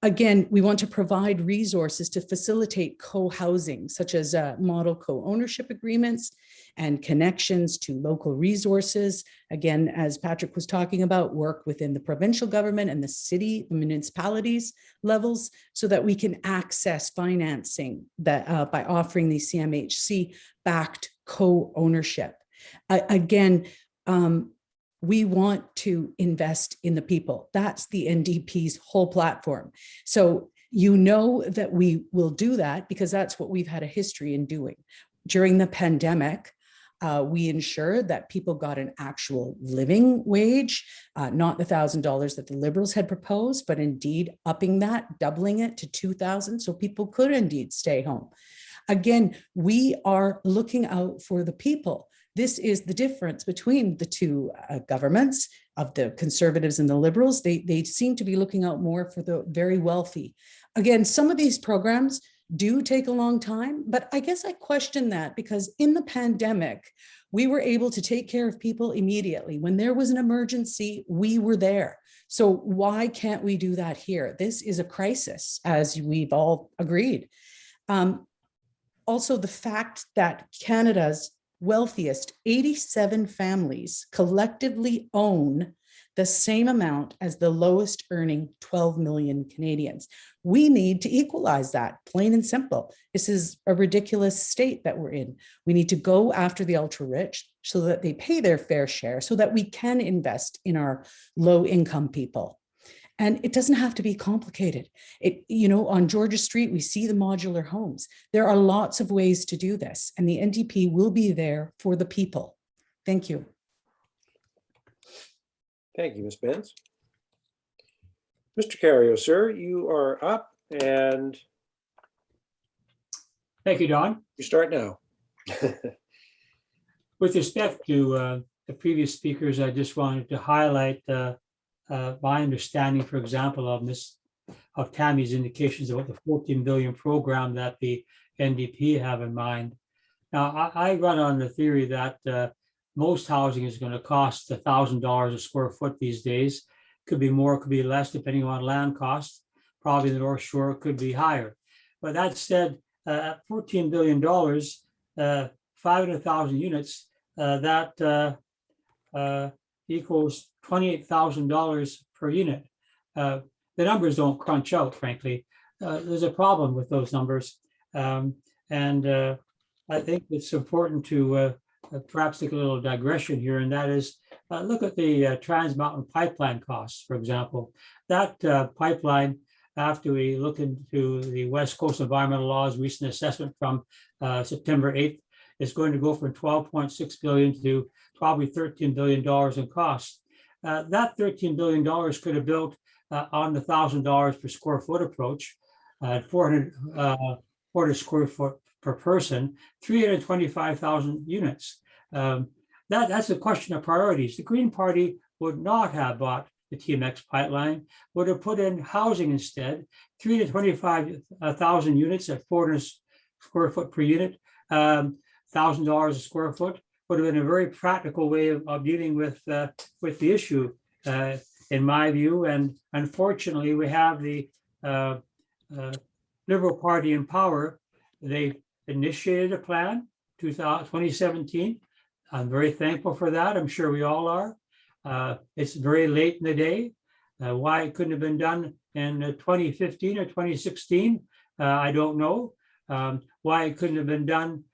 Again, we want to provide resources to facilitate co-housing, such as model co-ownership agreements and connections to local resources. Again, as Patrick was talking about, work within the provincial government and the city, the municipalities levels, so that we can access financing that by offering the CMHC-backed co-ownership. Again, we want to invest in the people. That's the NDP's whole platform. So you know that we will do that because that's what we've had a history in doing. During the pandemic, we ensured that people got an actual living wage, not the $1,000 that the Liberals had proposed, but indeed upping that, doubling it to $2,000 so people could indeed stay home. Again, we are looking out for the people. This is the difference between the two governments of the Conservatives and the Liberals. They seem to be looking out more for the very wealthy. Again, some of these programs do take a long time, but I guess I question that because in the pandemic, we were able to take care of people immediately. When there was an emergency, we were there. So why can't we do that here? This is a crisis, as we've all agreed. Also, the fact that Canada's wealthiest 87 families collectively own the same amount as the lowest earning 12 million Canadians. We need to equalize that, plain and simple. This is a ridiculous state that we're in. We need to go after the ultra rich so that they pay their fair share so that we can invest in our low income people. And it doesn't have to be complicated. On Georgia Street, we see the modular homes. There are lots of ways to do this, and the NDP will be there for the people. Thank you. Thank you, Ms. Benz. Mr. Cario, sir, you are up and Thank you, Don. you start now. With respect to the previous speakers, I just wanted to highlight my understanding, for example, of Tammy's indications about the 14 billion program that the NDP have in mind. Now, I run on the theory that most housing is going to cost $1,000 a square foot these days. Could be more, could be less, depending on land costs. Probably the North Shore could be higher. But that said, at $14 billion, 500,000 units, that equals $28,000 per unit. The numbers don't crunch out, frankly. There's a problem with those numbers. I think it's important to perhaps take a little digression here, and that is look at the Trans Mountain Pipeline costs, for example. That pipeline, after we look into the West Coast Environmental Law's recent assessment from September 8th, is going to go from 12.6 billion to probably $13 billion in costs. That $13 billion could have built on the $1,000 per square foot approach, 400 square foot per person, 325,000 units. That's a question of priorities. The Green Party would not have bought the TMX pipeline, would have put in housing instead, 325,000 units at 400 square foot per unit, $1,000 a square foot, would have been a very practical way of dealing with the issue, in my view. And unfortunately, we have the Liberal Party in power. They initiated a plan, 2017. I'm very thankful for that. I'm sure we all are. It's very late in the day. Why it couldn't have been done in 2015 or 2016, I don't know. Why it couldn't have been done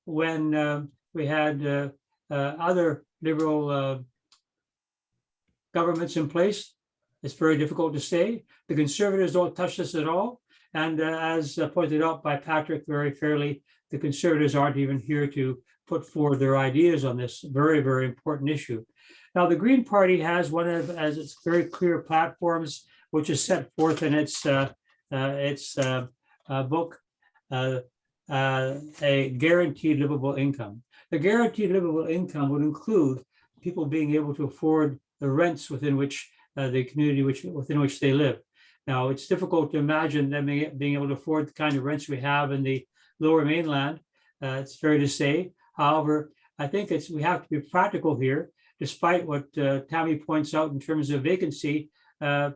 when we had other Liberal governments in place. It's very difficult to say. The Conservatives don't touch this at all. And as pointed out by Patrick very fairly, the Conservatives aren't even here to put forward their ideas on this very, very important issue. Now, the Green Party has one of as its very clear platforms, which is set forth in its book, a guaranteed livable income. The guaranteed livable income would include people being able to afford the rents within which the community within which they live. Now, it's difficult to imagine them being able to afford the kind of rents we have in the Lower Mainland. It's fair to say. However, I think we have to be practical here, despite what Tammy points out in terms of vacancy. They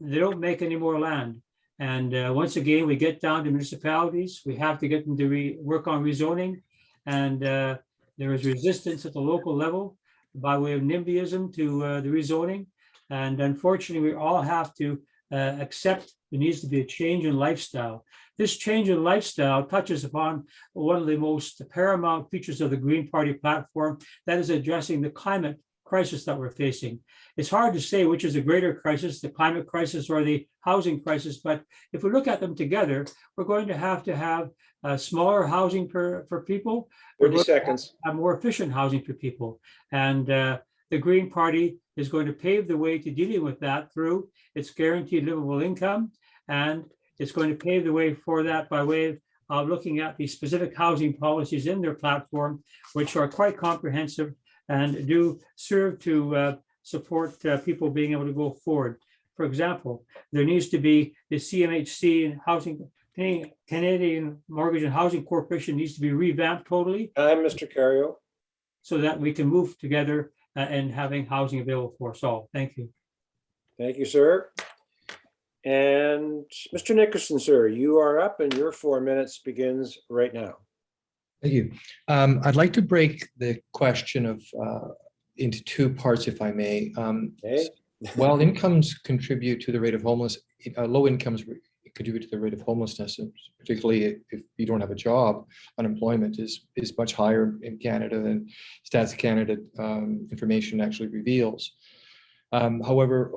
don't make any more land. And once again, we get down to municipalities. We have to get them to work on rezoning. And there is resistance at the local level by way of NIMBYism to the rezoning. And unfortunately, we all have to accept there needs to be a change in lifestyle. This change in lifestyle touches upon one of the most paramount features of the Green Party platform, that is addressing the climate crisis that we're facing. It's hard to say which is a greater crisis, the climate crisis or the housing crisis, but if we look at them together, we're going to have smaller housing for people. 30 seconds. Have more efficient housing for people. And the Green Party is going to pave the way to dealing with that through its guaranteed livable income. And it's going to pave the way for that by way of looking at the specific housing policies in their platform, which are quite comprehensive and do serve to support people being able to go forward. For example, there needs to be the CMHC and housing Canadian Mortgage and Housing Corporation needs to be revamped totally I'm Mr. Cario. so that we can move together and having housing available for us all. Thank you. Thank you, sir. And Mr. Nickerson, sir, you are up and your 4 minutes begins right now. Thank you. I'd like to break the question of into two parts, if I may. Okay. While incomes contribute to the rate of homelessness, low incomes contribute to the rate of homelessness, and particularly if you don't have a job, unemployment is much higher in Canada than Stats Canada information actually reveals. However,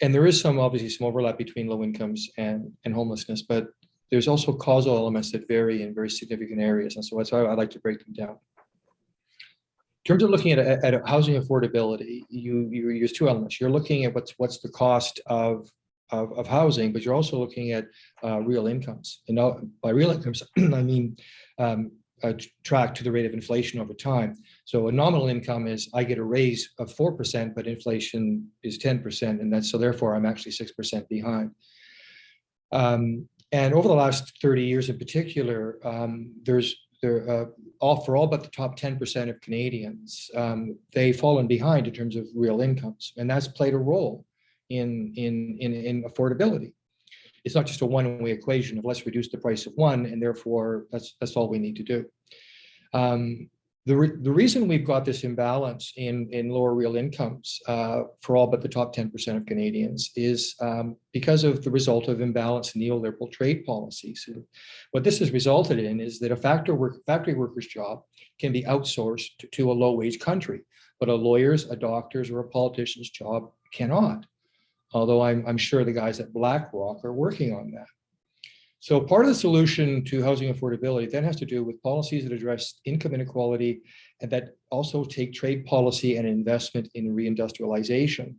and there is obviously some overlap between low incomes and homelessness, but there's also causal elements that vary in very significant areas, and so that's why I like to break them down. In terms of looking at housing affordability, you use two elements. You're looking at what's the cost of housing, but you're also looking at real incomes. And now, by real incomes, I mean tracked to the rate of inflation over time. So a nominal income is I get a raise of 4%, but inflation is 10%, and that's so therefore I'm actually 6% behind. And over the last 30 years in particular, for all but the top 10% of Canadians, they've fallen behind in terms of real incomes, and that's played a role in affordability. It's not just a one-way equation of let's reduce the price of one, and therefore that's all we need to do. The reason we've got this imbalance in lower real incomes for all but the top 10% of Canadians is because of the result of imbalanced neoliberal trade policies. And what this has resulted in is that a factory worker's job can be outsourced to a low-wage country, but a lawyer's, a doctor's, or a politician's job cannot. Although I'm sure the guys at BlackRock are working on that. So part of the solution to housing affordability then has to do with policies that address income inequality and that also take trade policy and investment in reindustrialization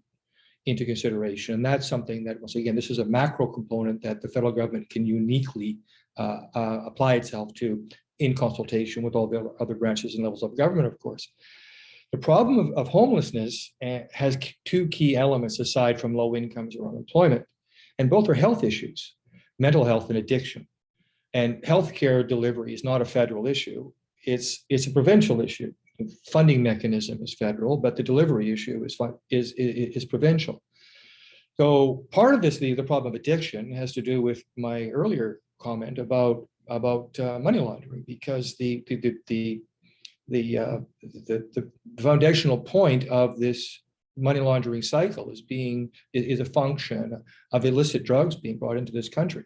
into consideration. And that's something that, once again, this is a macro component that the federal government can uniquely apply itself to in consultation with all the other branches and levels of government, of course. The problem of homelessness has two key elements aside from low incomes or unemployment, and both are health issues. Mental health and addiction. And healthcare delivery is not a federal issue. It's a provincial issue. The funding mechanism is federal, but the delivery issue is provincial. So part of this, the problem of addiction, has to do with my earlier comment about money laundering, because the foundational point of this money laundering cycle is a function of illicit drugs being brought into this country,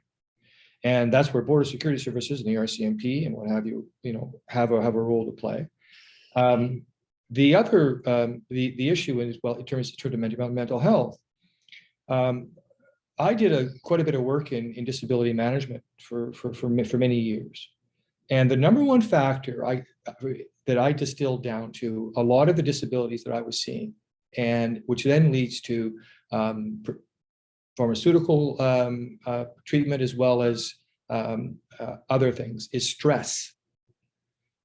and that's where Border Security Services and the RCMP and what have you, have a role to play. The other the issue is, well, in terms of mental health. I did quite a bit of work in disability management for many years, and the number one factor that I distilled down to a lot of the disabilities that I was seeing, and which then leads to pharmaceutical treatment as well as other things, is stress.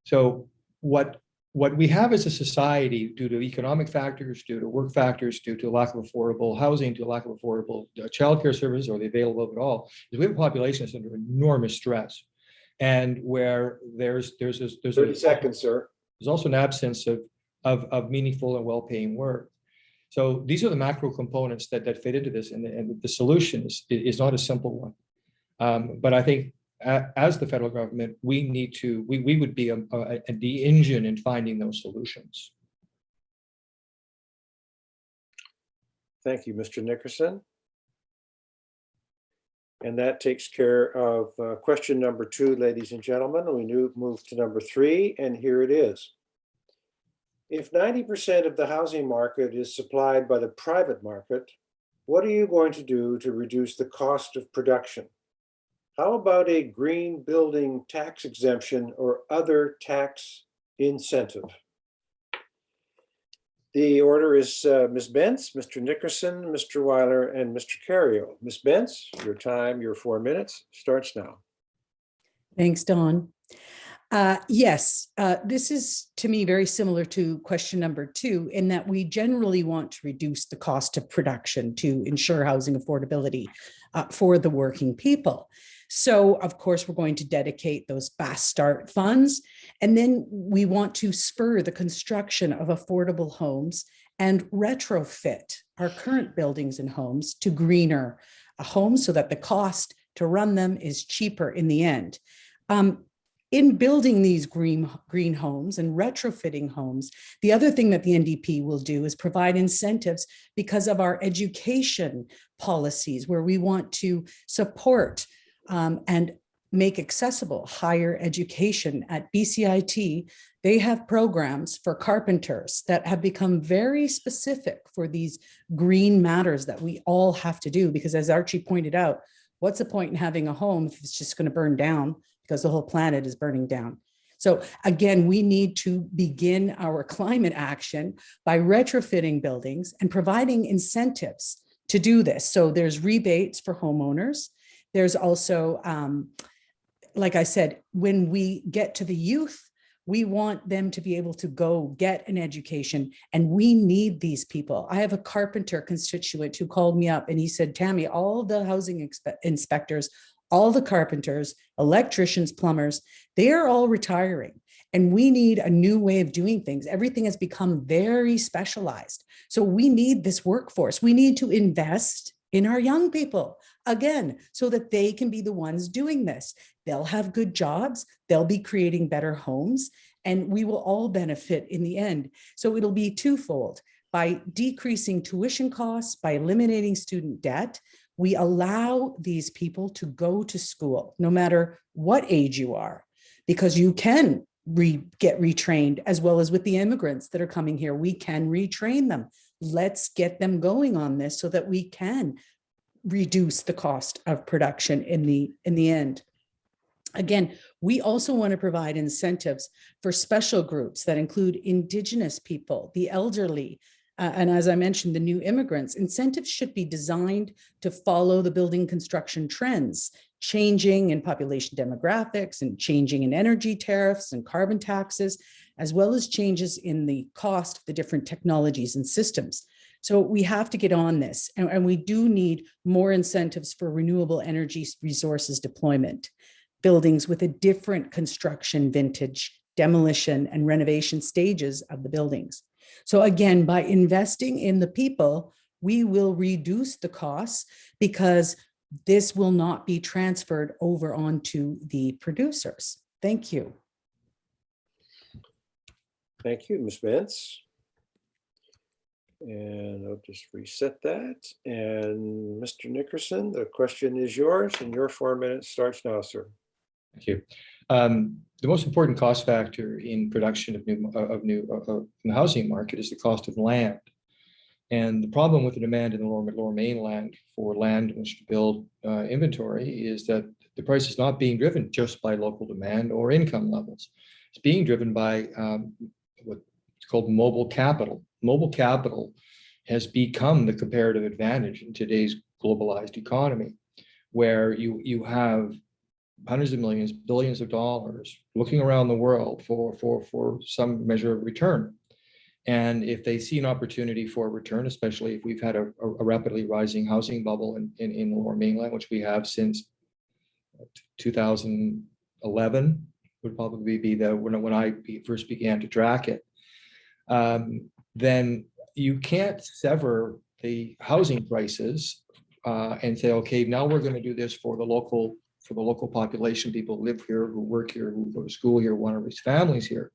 So what we have as a society, due to economic factors, due to work factors, due to lack of affordable housing, to lack of affordable childcare services, or the available of it all, is we have a population that's under enormous stress, and where there's 30 seconds, sir. There's also an absence of meaningful and well-paying work. So these are the macro components that fit into this, and the solution is not a simple one. But I think as the federal government, we would be the engine in finding those solutions. Thank you, Mr. Nickerson. And that takes care of question number 2, ladies and gentlemen. We move to number 3, and here it is. If 90% of the housing market is supplied by the private market, what are you going to do to reduce the cost of production? How about a green building tax exemption or other tax incentive? The order is Ms. Bentz, Mr. Nickerson, Mr. Weiler, and Mr. Cario. Ms. Bentz, your time, your 4 minutes starts now. Thanks, Don. Yes, this is to me very similar to question number 2, in that we generally want to reduce the cost of production to ensure housing affordability for the working people. So of course, we're going to dedicate those fast start funds. And then we want to spur the construction of affordable homes and retrofit our current buildings and homes to greener homes so that the cost to run them is cheaper in the end. In building these green homes and retrofitting homes, the other thing that the NDP will do is provide incentives because of our education policies, where we want to support and make accessible higher education. At BCIT, they have programs for carpenters that have become very specific for these green matters that we all have to do, because as Archie pointed out, what's the point in having a home if it's just going to burn down, because the whole planet is burning down? So again, we need to begin our climate action by retrofitting buildings and providing incentives to do this. So there's rebates for homeowners. There's also, like I said, when we get to the youth, we want them to be able to go get an education, and we need these people. I have a carpenter constituent who called me up and he said, Tammy, all the housing inspectors, all the carpenters, electricians, plumbers, they are all retiring, and we need a new way of doing things. Everything has become very specialized. So we need this workforce. We need to invest in our young people again, so that they can be the ones doing this. They'll have good jobs, they'll be creating better homes, and we will all benefit in the end. So it'll be twofold. By decreasing tuition costs, by eliminating student debt, we allow these people to go to school, no matter what age you are, because you can get retrained, as well as with the immigrants that are coming here. We can retrain them. Let's get them going on this so that we can reduce the cost of production in the end. Again, we also want to provide incentives for special groups that include Indigenous people, the elderly, and as I mentioned, the new immigrants. Incentives should be designed to follow the building construction trends, changing in population demographics and changing in energy tariffs and carbon taxes, as well as changes in the cost of the different technologies and systems. So we have to get on this, and we do need more incentives for renewable energy resources deployment, buildings with a different construction vintage, demolition, and renovation stages of the buildings. So again, by investing in the people, we will reduce the costs, because this will not be transferred over onto the producers. Thank you. Thank you, Ms. Vance. And I'll just reset that. And Mr. Nickerson, the question is yours, and your 4 minutes starts now, sir. Thank you. The most important cost factor in production of in the housing market is the cost of land. And the problem with the demand in the lower mainland for land in which to build inventory is that the price is not being driven just by local demand or income levels. It's being driven by what's called mobile capital. Mobile capital has become the comparative advantage in today's globalized economy, where you have hundreds of millions, billions of dollars looking around the world for some measure of return. And if they see an opportunity for a return, especially if we've had a rapidly rising housing bubble in the lower mainland, which we have since 2011, would probably be when I first began to track it, then you can't sever the housing prices and say, okay, now we're going to do this for the local population, people who live here, who work here, who go to school here, want to raise families here.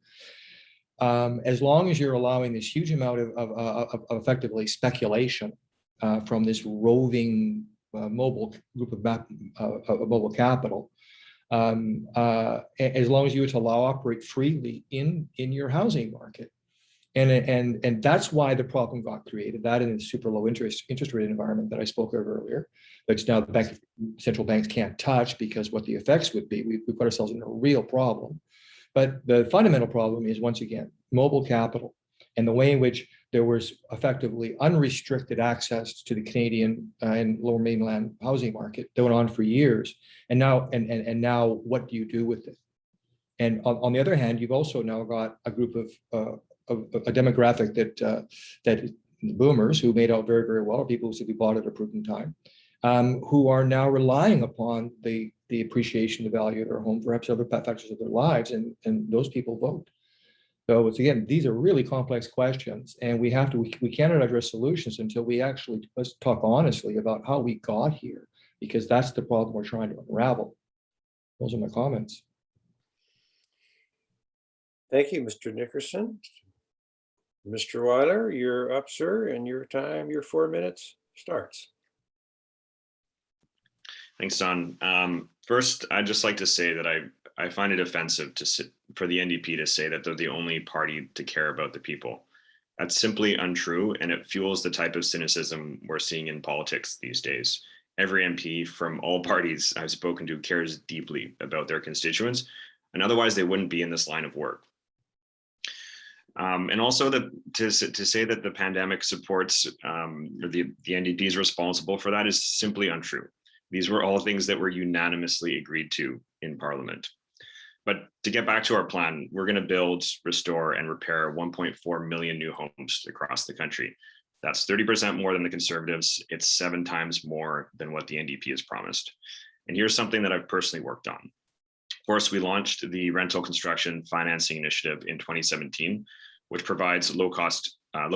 As long as you're allowing this huge amount of effectively speculation from this roving mobile group of mobile capital, as long as you allow operate freely in your housing market. And that's why the problem got created, that in the super low interest rate environment that I spoke of earlier, which now central banks can't touch because what the effects would be. We put ourselves in a real problem. But the fundamental problem is, once again, mobile capital and the way in which there was effectively unrestricted access to the Canadian and lower mainland housing market that went on for years. And now what do you do with it? And on the other hand, you've also now got a group of a demographic that boomers who made out very, very well, or people who said we bought at a prudent time, who are now relying upon the the appreciation, the value of their home, perhaps other factors of their lives, and those people vote. So it's, again, these are really complex questions, and we cannot address solutions until we actually, let's talk honestly about how we got here, because that's the problem we're trying to unravel. Those are my comments. Thank you, Mr. Nickerson. Mr. Weiler, you're up, sir, and your 4 minutes starts. Thanks, Don. First, I'd just like to say that I find it offensive for the NDP to say that they're the only party to care about the people. That's simply untrue, and it fuels the type of cynicism we're seeing in politics these days. Every MP from all parties I've spoken to cares deeply about their constituents, and otherwise they wouldn't be in this line of work. And also to say that the pandemic supports or the NDP is responsible for that is simply untrue. These were all things that were unanimously agreed to in Parliament. But to get back to our plan, we're going to build, restore, and repair 1.4 million new homes across the country. That's 30% more than the Conservatives. It's 7 times more than what the NDP has promised. And here's something that I've personally worked on. Of course, we launched the Rental Construction Financing Initiative in 2017, which provides low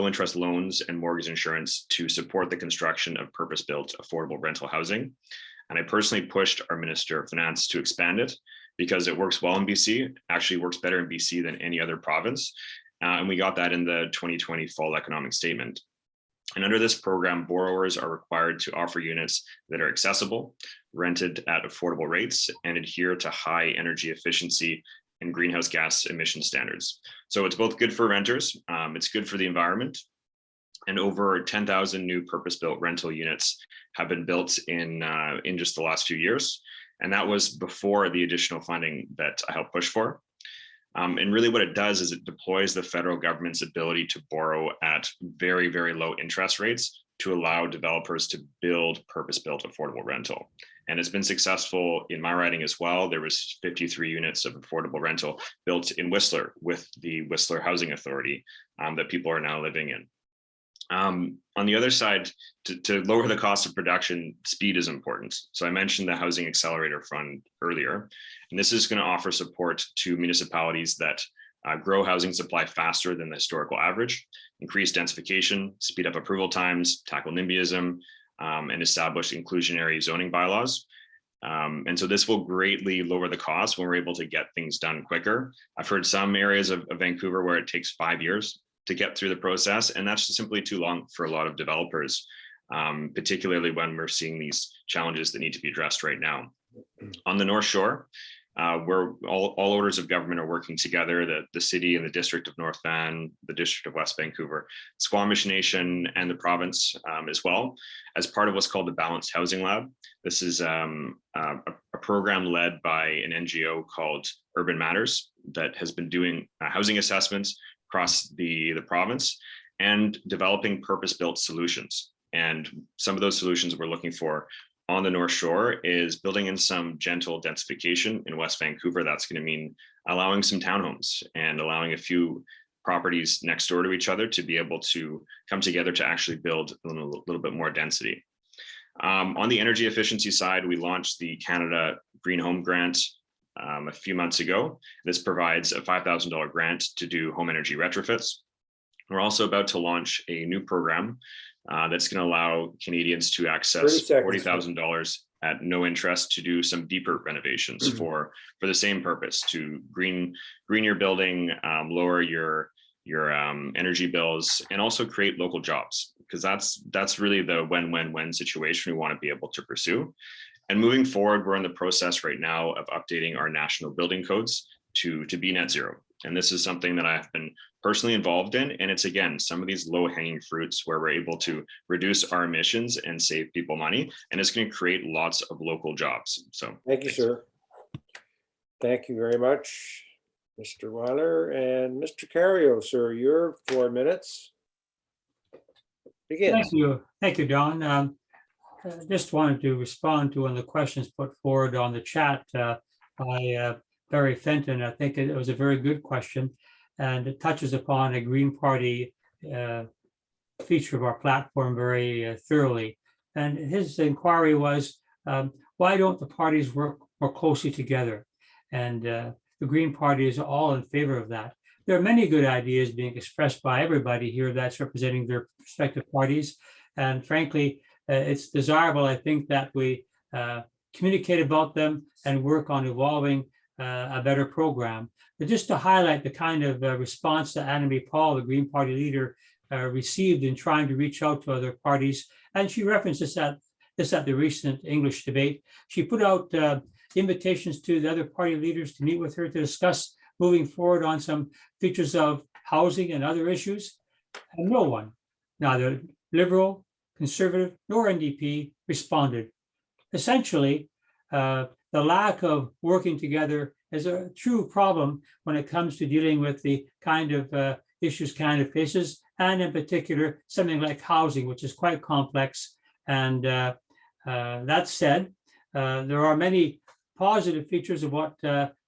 interest loans and mortgage insurance to support the construction of purpose-built affordable rental housing. And I personally pushed our Minister of Finance to expand it because it works well in BC, actually works better in BC than any other province. And we got that in the 2020 Fall Economic Statement. And under this program, borrowers are required to offer units that are accessible, rented at affordable rates, and adhere to high energy efficiency and greenhouse gas emission standards. So it's both good for renters, it's good for the environment, and over 10,000 new purpose-built rental units have been built in just the last few years. And that was before the additional funding that I helped push for. And really what it does is it deploys the federal government's ability to borrow at very, very low interest rates to allow developers to build purpose-built affordable rental. And it's been successful in my riding as well. There was 53 units of affordable rental built in Whistler with the Whistler Housing Authority that people are now living in. On the other side, to lower the cost of production, speed is important. So I mentioned the Housing Accelerator Fund earlier, and this is going to offer support to municipalities that grow housing supply faster than the historical average, increase densification, speed up approval times, tackle NIMBYism, and establish inclusionary zoning bylaws. And so this will greatly lower the cost when we're able to get things done quicker. I've heard some areas of Vancouver where it takes 5 years to get through the process, and that's just simply too long for a lot of developers, particularly when we're seeing these challenges that need to be addressed right now. On the North Shore, where all orders of government are working together, the city and the district of North Van, the district of West Vancouver, Squamish Nation, and the province as well, as part of what's called the Balanced Housing Lab. This is a program led by an NGO called Urban Matters that has been doing housing assessments across the province and developing purpose-built solutions. And some of those solutions we're looking for on the North Shore is building in some gentle densification in West Vancouver. That's going to mean allowing some townhomes and allowing a few properties next door to each other to be able to come together to actually build a little bit more density. On the energy efficiency side, we launched the Canada Green Home Grant a few months ago. This provides a $5,000 grant to do home energy retrofits. We're also about to launch a new program that's going to allow Canadians to access $40,000 at no interest to do some deeper renovations for the same purpose, to green your building, lower your energy bills, and also create local jobs, because that's really the win-win-win situation we want to be able to pursue. And moving forward, we're in the process right now of updating our national building codes to be net zero. And this is something that I've been personally involved in. And it's, again, some of these low-hanging fruits where we're able to reduce our emissions and save people money. And it's going to create lots of local jobs. So thank you, sir. Thank you very much, Mr. Weiler. And Mr. Cario, sir, your 4 minutes. Begin. Thank you, Don. Just wanted to respond to one of the questions put forward on the chat by Barry Fenton. I think it was a very good question, and it touches upon a Green Party feature of our platform very thoroughly. And his inquiry was, why don't the parties work more closely together. And the Green Party is all in favor of that. There are many good ideas being expressed by everybody here that's representing their respective parties. And frankly, it's desirable, I think, that we communicate about them and work on evolving a better program. But just to highlight the kind of response that Anna Paul, the Green Party leader, received in trying to reach out to other parties, and she referenced this at the recent English debate. She put out invitations to the other party leaders to meet with her to discuss moving forward on some features of housing and other issues. And no one, neither Liberal, Conservative, nor NDP, responded. Essentially, the lack of working together is a true problem when it comes to dealing with the kind of issues Canada faces, and in particular, something like housing, which is quite complex. And that said, there are many positive features of what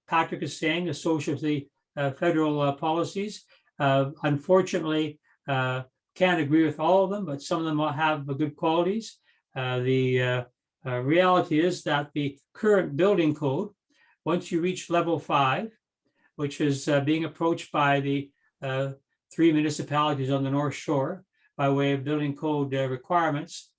Patrick is saying, associated with the federal policies. Unfortunately, can't agree with all of them, but some of them have good qualities. The reality is that the current building code, once you reach level 5, which is being approached by the 3 municipalities on the North Shore by way of building code requirements,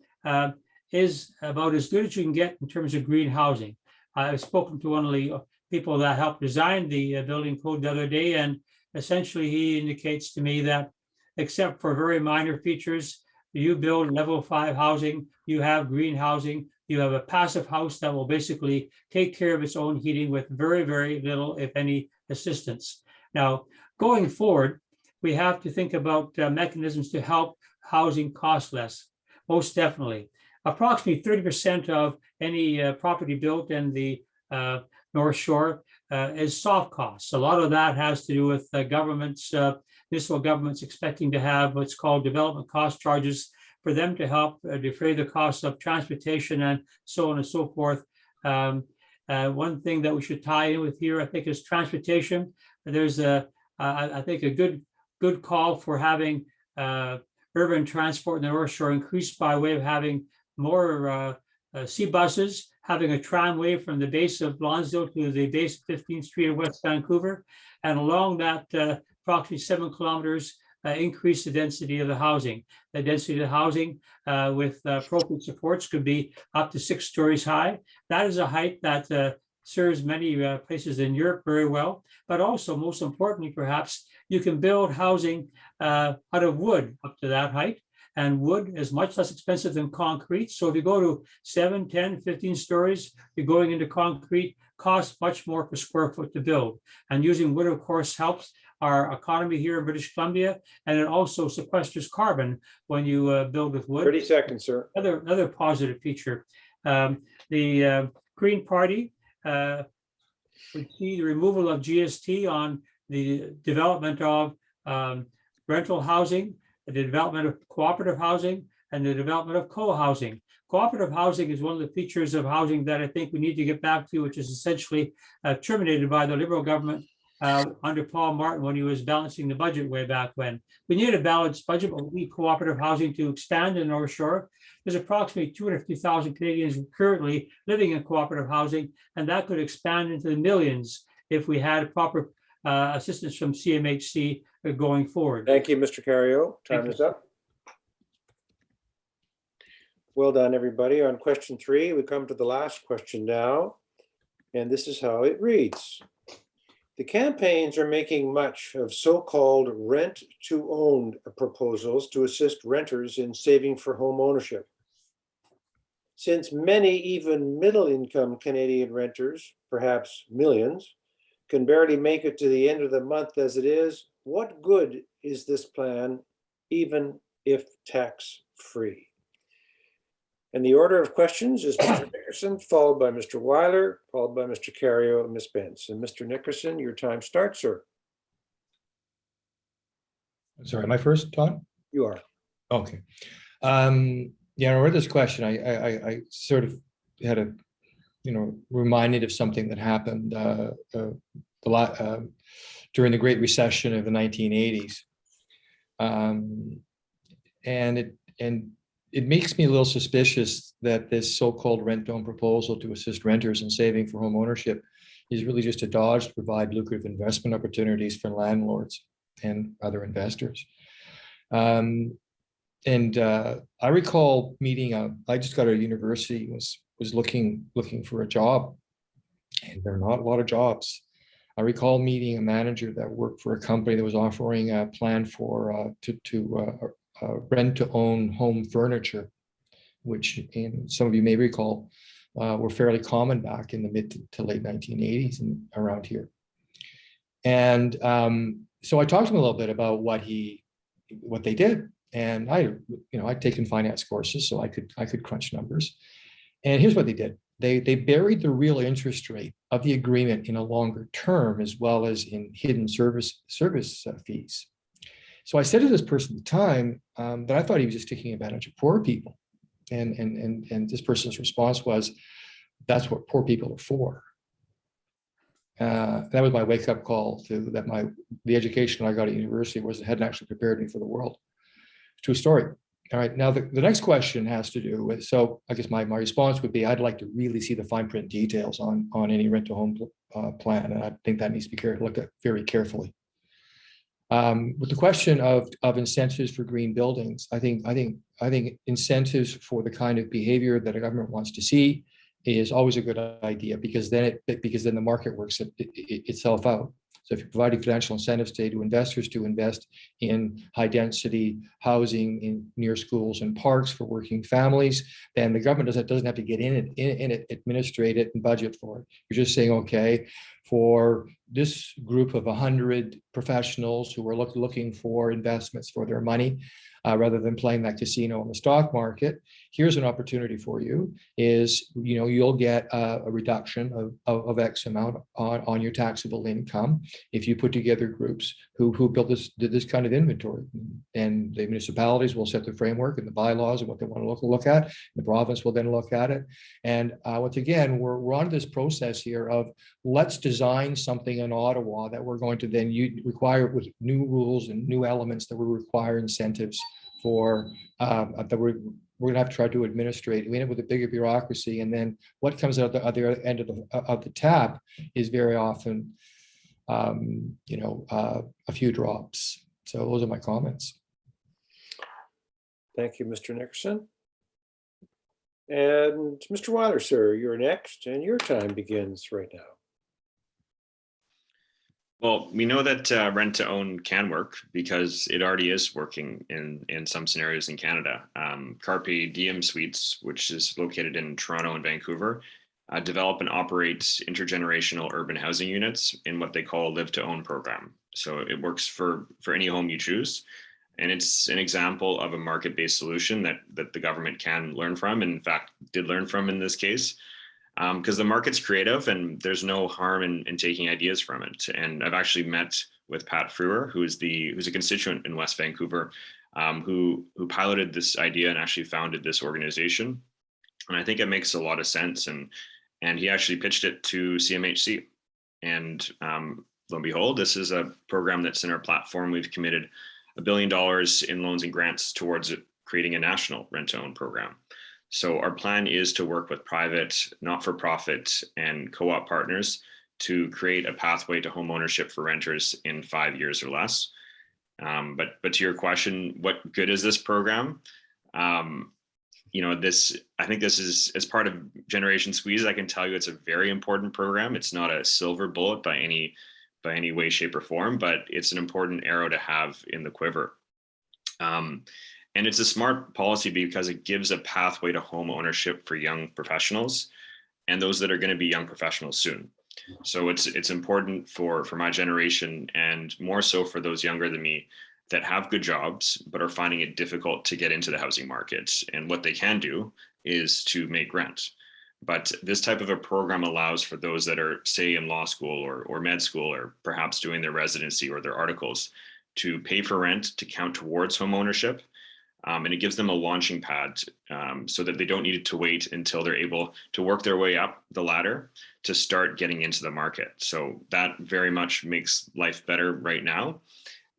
is about as good as you can get in terms of green housing. I've spoken to one of the people that helped design the building code the other day, and essentially he indicates to me that except for very minor features, you build level 5 housing, you have green housing, you have a passive house that will basically take care of its own heating with very, very little, if any, assistance. Now, going forward, we have to think about mechanisms to help housing cost less, most definitely. Approximately 30% of any property built in the North Shore is soft costs. A lot of that has to do with municipal governments expecting to have what's called development cost charges for them to help defray the costs of transportation and so on and so forth. One thing that we should tie in with here, I think, is transportation. There's I think a good call for having urban transport in the North Shore increased by way of having more sea buses, having a tramway from the base of Lonsdale to the base of 15th Street in West Vancouver, and along that approximately 7 kilometers, increase the density of the housing. The density of the housing with appropriate supports could be up to 6 stories high. That is a height that serves many places in Europe very well, but also, most importantly, perhaps, you can build housing out of wood up to that height. And wood is much less expensive than concrete. So if you go to 7, 10, 15 stories, you're going into concrete, costs much more per square foot to build. And using wood, of course, helps our economy here in British Columbia, and it also sequesters carbon when you build with wood. 30 seconds, sir. Another positive feature. The Green Party would see the removal of GST on the development of rental housing, the development of cooperative housing, and the development of co-housing. Cooperative housing is one of the features of housing that I think we need to get back to, which is essentially terminated by the Liberal government under Paul Martin when he was balancing the budget way back when. We need a balanced budget, but we need cooperative housing to expand in the North Shore. There's approximately 250,000 Canadians currently living in cooperative housing, and that could expand into the millions if we had proper assistance from CMHC going forward. Thank you, Mr. Cario. Time is up. Well done, everybody. On question 3, we come to the last question now, and this is how it reads. The campaigns are making much of so-called rent-to-own proposals to assist renters in saving for home ownership. Since many, even middle-income Canadian renters, perhaps millions, can barely make it to the end of the month as it is, what good is this plan, even if tax-free? And the order of questions is Mr. Nickerson, followed by Mr. Weiler, followed by Mr. Cario and Ms. Benz. And Mr. Nickerson, your time starts, sir. Sorry, am I first, Todd? You are. Okay. Yeah, I read this question. I sort of had a, reminded of something that happened during the Great Recession of the 1980s. And it makes me a little suspicious that this so-called rent-to-own proposal to assist renters in saving for home ownership is really just a dodge to provide lucrative investment opportunities for landlords and other investors. I recall meeting I just got out of university, was looking for a job, and there are not a lot of jobs. I recall meeting a manager that worked for a company that was offering a plan for rent-to-own home furniture, which some of you may recall were fairly common back in the mid to late 1980s and around here. And so I talked to him a little bit about what they did, and I'd taken finance courses, so I could crunch numbers. And here's what they did. They buried the real interest rate of the agreement in a longer term, as well as in hidden service fees. So I said to this person at the time that I thought he was just taking advantage of poor people. And this person's response was, that's what poor people are for. That was my wake-up call to that the education I got at university hadn't actually prepared me for the world. True story. All right, now the next question has to do with, so I guess my response would be, I'd like to really see the fine print details on any rent-to-home plan, and I think that needs to be looked at very carefully. With the question of incentives for green buildings, I think incentives for the kind of behavior that a government wants to see is always a good idea, because then the market works itself out. So if you're providing financial incentives to investors to invest in high density housing in near schools and parks for working families, then the government doesn't have to get in it, administrate it, and budget for it. You're just saying, okay, for this group of 100 professionals who are looking for investments for their money, rather than playing that casino on the stock market, here's an opportunity for you. You'll get a reduction of X amount on your taxable income if you put together groups who did this kind of inventory. And the municipalities will set the framework and the bylaws and what they want to look at. The province will then look at it. And once again, we're on this process here of let's design something in Ottawa that we're going to then require with new rules and new elements that will require incentives for that we're going to have to try to administrate. We end up with a bigger bureaucracy, and then what comes out the other end of the tap is very often, a few drops. So those are my comments. Thank you, Mr. Nickerson. And Mr. Weiler, sir, you're next, and your time begins right now. Well, we know that rent to own can work because it already is working in some scenarios in Canada. Carpe Diem Suites, which is located in Toronto and Vancouver, develop and operate intergenerational urban housing units in what they call a live to own program. So it works for any home you choose. And it's an example of a market-based solution that the government can learn from, and in fact, did learn from in this case. Because the market's creative and there's no harm in taking ideas from it. And I've actually met with Pat Frewer, who's a constituent in West Vancouver, who piloted this idea and actually founded this organization. And I think it makes a lot of sense. And he actually pitched it to CMHC. And lo and behold, this is a program that's in our platform. We've committed $1 billion in loans and grants towards creating a national rent-to-own program. So our plan is to work with private, not-for-profit, and co-op partners to create a pathway to home ownership for renters in 5 years or less. But to your question, what good is this program? I think this is, as part of Generation Squeeze, I can tell you it's a very important program. It's not a silver bullet by any way, shape, or form, but it's an important arrow to have in the quiver. And it's a smart policy because it gives a pathway to home ownership for young professionals and those that are going to be young professionals soon. So it's important for my generation, and more so for those younger than me that have good jobs but are finding it difficult to get into the housing market. And what they can do is to make rent. But this type of a program allows for those that are, say, in law school or med school, or perhaps doing their residency or their articles, to pay for rent to count towards home ownership. And it gives them a launching pad so that they don't need to wait until they're able to work their way up the ladder to start getting into the market. So that very much makes life better right now.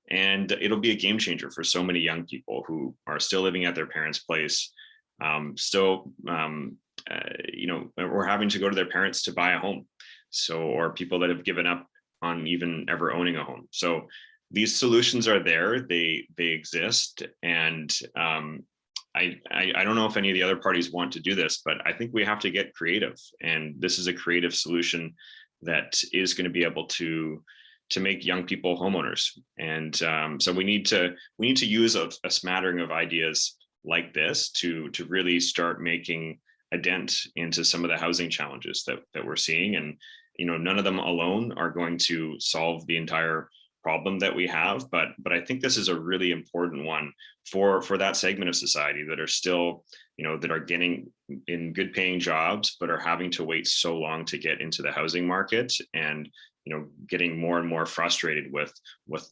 And it'll be a game changer for so many young people who are still living at their parents' place, We're having to go to their parents to buy a home. So, or people that have given up on even ever owning a home. So these solutions are there, they exist. And I don't know if any of the other parties want to do this, but I think we have to get creative. And this is a creative solution that is going to be able to make young people homeowners. And so we need to use a smattering of ideas like this to really start making a dent into some of the housing challenges that we're seeing. And none of them alone are going to solve the entire problem that we have, but I think this is a really important one for that segment of society that are still, that are getting in good paying jobs, but are having to wait so long to get into the housing market, and getting more and more frustrated with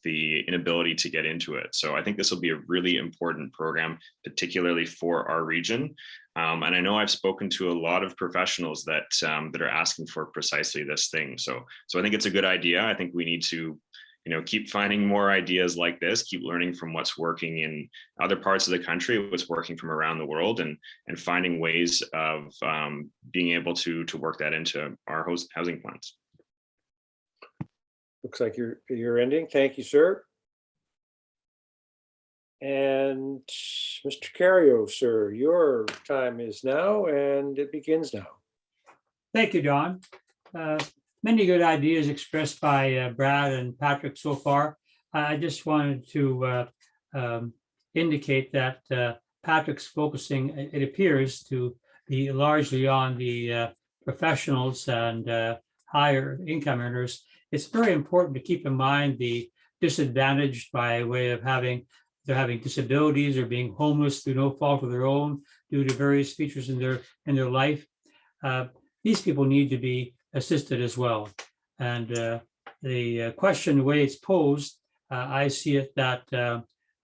the inability to get into it. So I think this will be a really important program, particularly for our region. And I know I've spoken to a lot of professionals that are asking for precisely this thing. So I think it's a good idea. I think we need to keep finding more ideas like this, keep learning from what's working in other parts of the country, what's working from around the world, and finding ways of being able to work that into our housing plans. Looks like you're ending. Thank you, sir. And Mr. Cario, sir, your time is now, and it begins now. Thank you, Don. Many good ideas expressed by Brad and Patrick so far. I just wanted to indicate that Patrick's focusing, it appears, to be largely on the professionals and higher income earners. It's very important to keep in mind the disadvantaged by way of having disabilities or being homeless through no fault of their own due to various features in their life. These people need to be assisted as well. And the question, the way it's posed, I see it that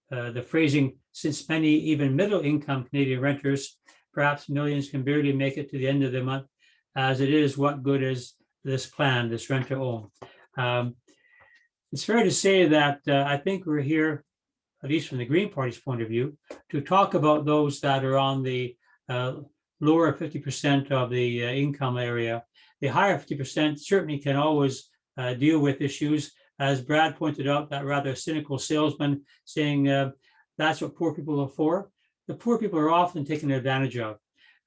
the phrasing, since many even middle income Canadian renters, perhaps millions, can barely make it to the end of the month, as it is, what good is this plan, this rent to own? It's fair to say that I think we're here, at least from the Green Party's point of view, to talk about those that are on the lower 50% of the income area. The higher 50% certainly can always deal with issues. As Brad pointed out, that rather cynical salesman saying that's what poor people are for. The poor people are often taken advantage of.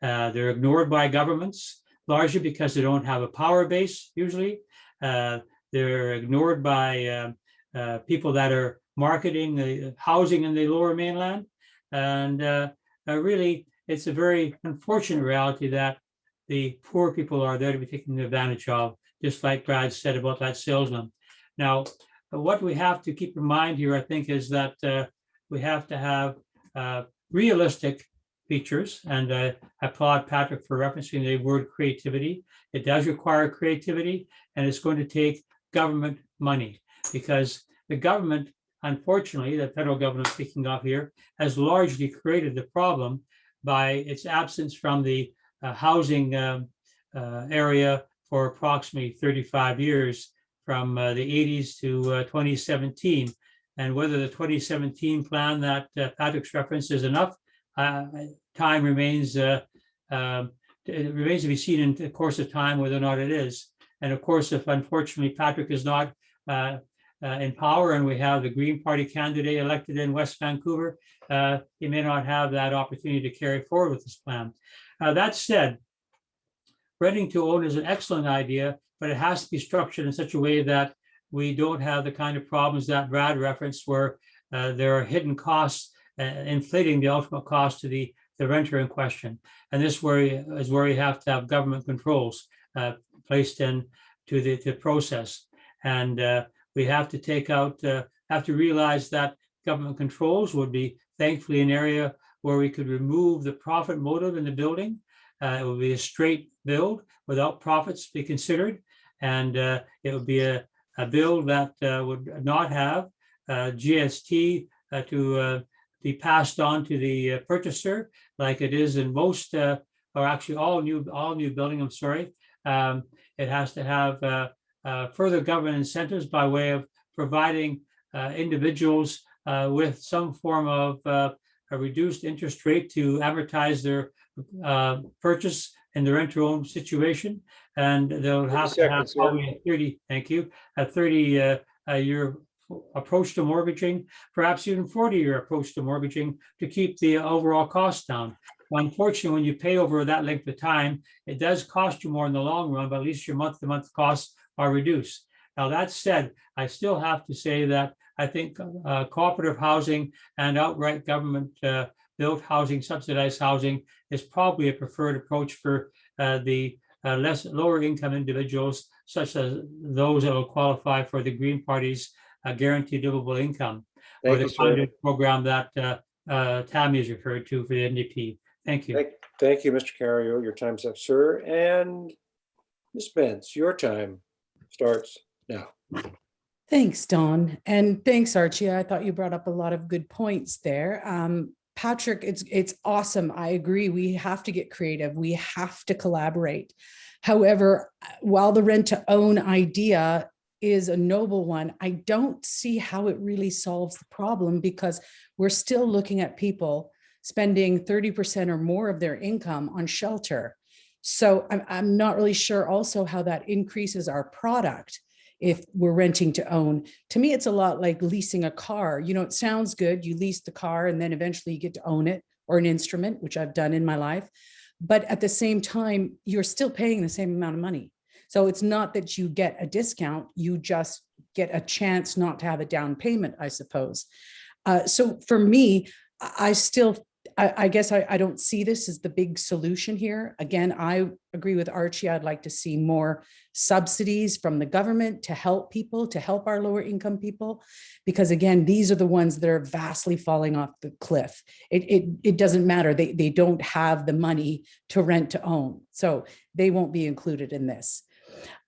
They're ignored by governments, largely because they don't have a power base, usually. They're ignored by people that are marketing the housing in the lower mainland. And really, it's a very unfortunate reality that the poor people are there to be taken advantage of, just like Brad said about that salesman. Now, what we have to keep in mind here, I think, is that we have to have realistic features, and I applaud Patrick for referencing the word creativity. It does require creativity, and it's going to take government money, because the government, unfortunately, the federal government speaking of here, has largely created the problem by its absence from the housing area for approximately 35 years, from the 80s to 2017. And whether the 2017 plan that Patrick's referenced is enough, time remains, it remains to be seen in the course of time whether or not it is. And of course, if unfortunately Patrick is not in power and we have the Green Party candidate elected in West Vancouver, he may not have that opportunity to carry forward with this plan. That said, renting to own is an excellent idea, but it has to be structured in such a way that we don't have the kind of problems that Brad referenced, where there are hidden costs inflating the ultimate cost to the renter in question. And this is where you have to have government controls placed into the process. And we have to take out, have to realize that government controls would be thankfully an area where we could remove the profit motive in the building. It would be a straight build without profits be considered. And it would be a build that would not have GST to be passed on to the purchaser, like it is in most, or actually all new building, I'm sorry. It has to have further government incentives by way of providing individuals with some form of a reduced interest rate to amortize their purchase in the rent-to-own situation. And they'll 30 have to have seconds, sir. probably a 30, thank you, a 30-year approach to mortgaging, perhaps even 40-year approach to mortgaging to keep the overall cost down. Unfortunately, when you pay over that length of time, it does cost you more in the long run, but at least your month-to-month costs are reduced. Now, that said, I still have to say that I think cooperative housing and outright government built housing, subsidized housing is probably a preferred approach for the lower income individuals, such as those that will qualify for the Green Party's guaranteed livable income, or Thank you, the kind sir. of program that Tammy is referred to for the NDP. Thank you. Thank you, Mr. Carrio. Your time's up, sir. And Ms. Spence, your time starts now. Thanks, Dawn. And thanks, Archie. I thought you brought up a lot of good points there. Patrick, it's awesome. I agree. We have to get creative. We have to collaborate. However, while the rent to own idea is a noble one, I don't see how it really solves the problem, because we're still looking at people spending 30% or more of their income on shelter. So I'm not really sure also how that increases our product if we're renting to own. To me, it's a lot like leasing a car. You know, it sounds good. You lease the car and then eventually you get to own it, or an instrument, which I've done in my life. But at the same time, you're still paying the same amount of money. So it's not that you get a discount, you just get a chance not to have a down payment, I suppose. So for me, I guess I don't see this as the big solution here. Again, I agree with Archie. I'd like to see more subsidies from the government to help people, to help our lower income people, because again, these are the ones that are vastly falling off the cliff. It doesn't matter. They don't have the money to rent to own, so they won't be included in this.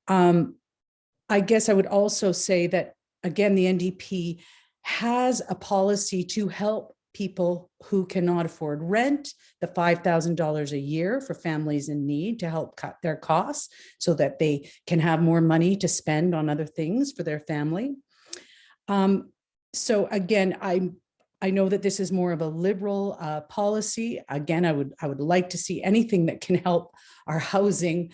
I guess I would also say that, again, the NDP has a policy to help people who cannot afford rent, the $5,000 a year for families in need, to help cut their costs so that they can have more money to spend on other things for their family. So again, I know that this is more of a liberal policy. Again, I would like to see anything that can help our housing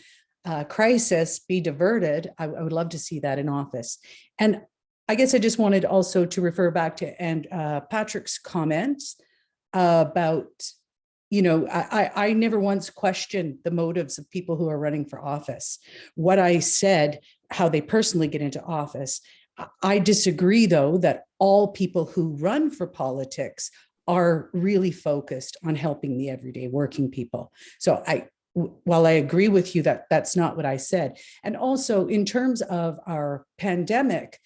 crisis be diverted. I would love to see that in office. And I guess I just wanted also to refer back to Patrick's comments about, you know, I never once questioned the motives of people who are running for office. What I said, how they personally get into office. I disagree, though, that all people who run for politics are really focused on helping the everyday working people. So while I agree with you that that's not what I said. And also in terms of our pandemic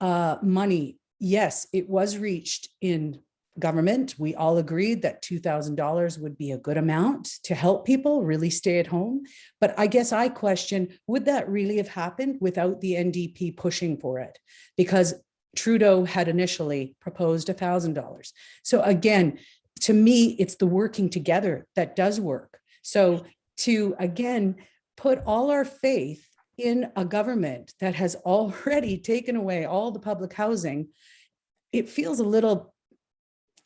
money, yes, it was reached in government. We all agreed that $2,000 would be a good amount to help people really stay at home. But I guess I question, would that really have happened without the NDP pushing for it? Because Trudeau had initially proposed $1,000. So again, to me, it's the working together that does work. So to, again, put all our faith in a government that has already taken away all the public housing, it feels a little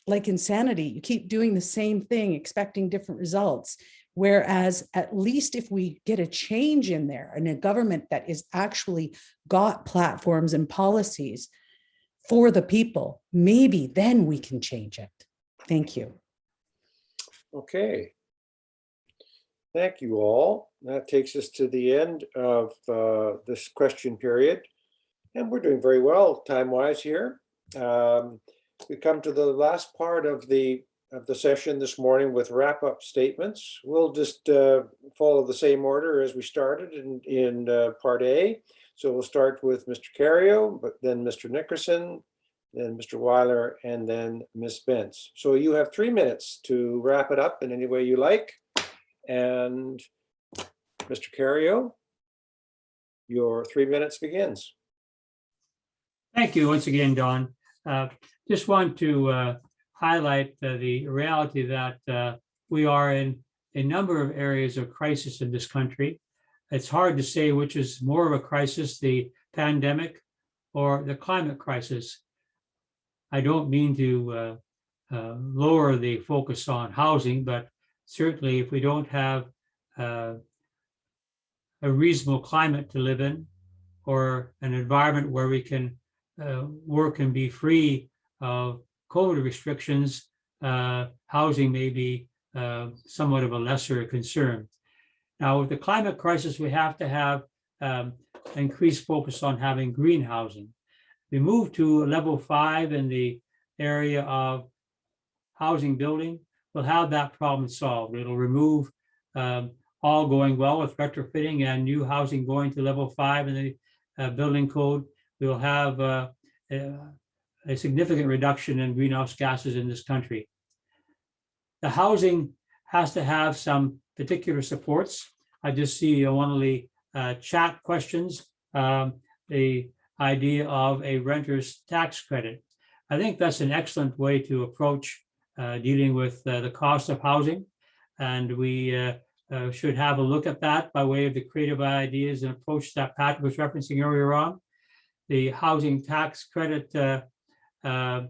like insanity. You keep doing the same thing, expecting different results. Whereas at least if we get a change in there and a government that is actually got platforms and policies for the people, maybe then we can change it. Thank you. Okay. Thank you all. That takes us to the end of this question period. And we're doing very well time-wise here. We come to the last part of the session this morning with wrap-up statements. We'll just follow the same order as we started in part A. So we'll start with Mr. Carrio, but then Mr. Nickerson, then Mr. Weiler, and then Ms. Spence. So you have 3 minutes to wrap it up in any way you like. And Mr. Carrio, your 3 minutes begins. Thank you once again, Don. Just want to highlight the reality that we are in a number of areas of crisis in this country. It's hard to say which is more of a crisis, the pandemic or the climate crisis. I don't mean to lower the focus on housing, but certainly if we don't have a reasonable climate to live in, or an environment where we can work and be free of COVID restrictions, housing may be somewhat of a lesser concern. Now, with the climate crisis, we have to have increased focus on having green housing. We move to level 5 in the area of housing building, we'll have that problem solved. It'll remove all going well with retrofitting and new housing going to level 5 in the building code. We'll have a significant reduction in greenhouse gases in this country. The housing has to have some particular supports. I just see one of the chat questions, the idea of a renter's tax credit. I think that's an excellent way to approach dealing with the cost of housing. And we should have a look at that by way of the creative ideas and approach that Pat was referencing earlier on. The housing tax credit or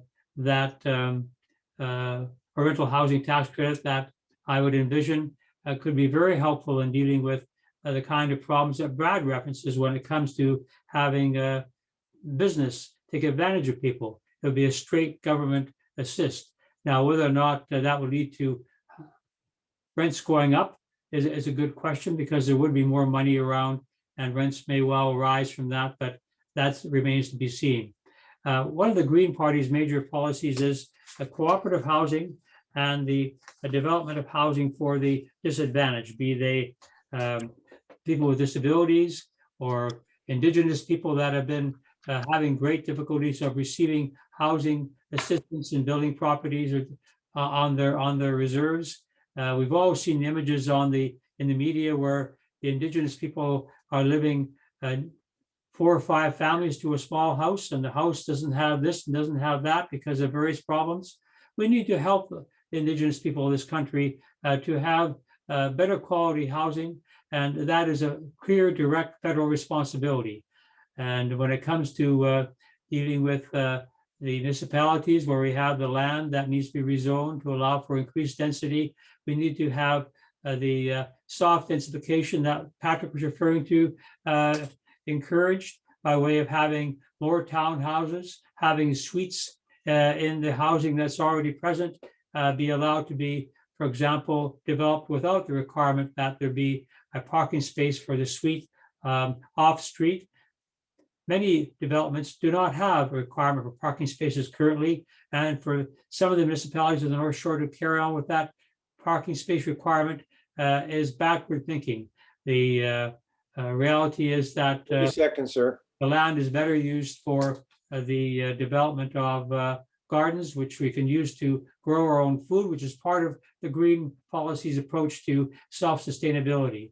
rental housing tax credit that I would envision could be very helpful in dealing with the kind of problems that Brad references when it comes to having a business take advantage of people. It would be a straight government assist. Now, whether or not that would lead to rents going up is a good question, because there would be more money around and rents may well rise from that, but that remains to be seen. One of the Green Party's major policies is cooperative housing and the development of housing for the disadvantaged, be they people with disabilities or Indigenous people that have been having great difficulties of receiving housing assistance in building properties or on their reserves. We've all seen images in the media where the Indigenous people are living 4 or 5 families to a small house, and the house doesn't have this and doesn't have that because of various problems. We need to help the Indigenous people of this country to have better quality housing, and that is a clear, direct federal responsibility. And when it comes to dealing with the municipalities where we have the land that needs to be rezoned to allow for increased density, we need to have the soft densification that Patrick was referring to encouraged by way of having more townhouses, having suites in the housing that's already present, be allowed to be, for example, developed without the requirement that there be a parking space for the suite off street. Many developments do not have a requirement for parking spaces currently, and for some of the municipalities in the North Shore to carry on with that parking space requirement is backward thinking. The reality is that 30 seconds, sir. the land is better used for the development of gardens, which we can use to grow our own food, which is part of the Green Policy's approach to self-sustainability.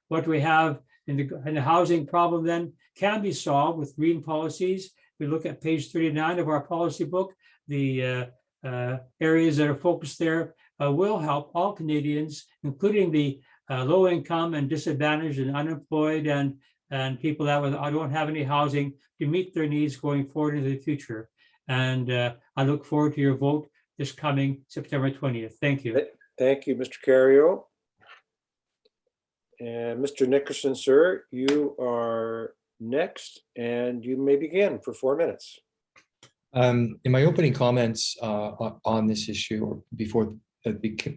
What we have in the housing problem then can be solved with green policies. We look at page 39 of our policy book. The areas that are focused there will help all Canadians, including the low income and disadvantaged and unemployed and people that don't have any housing, to meet their needs going forward into the future. And I look forward to your vote this coming September 20th. Thank you. Thank you, Mr. Cario. And Mr. Nickerson, sir, you are next, and you may begin for 4 minutes. In my opening comments on this issue, or before the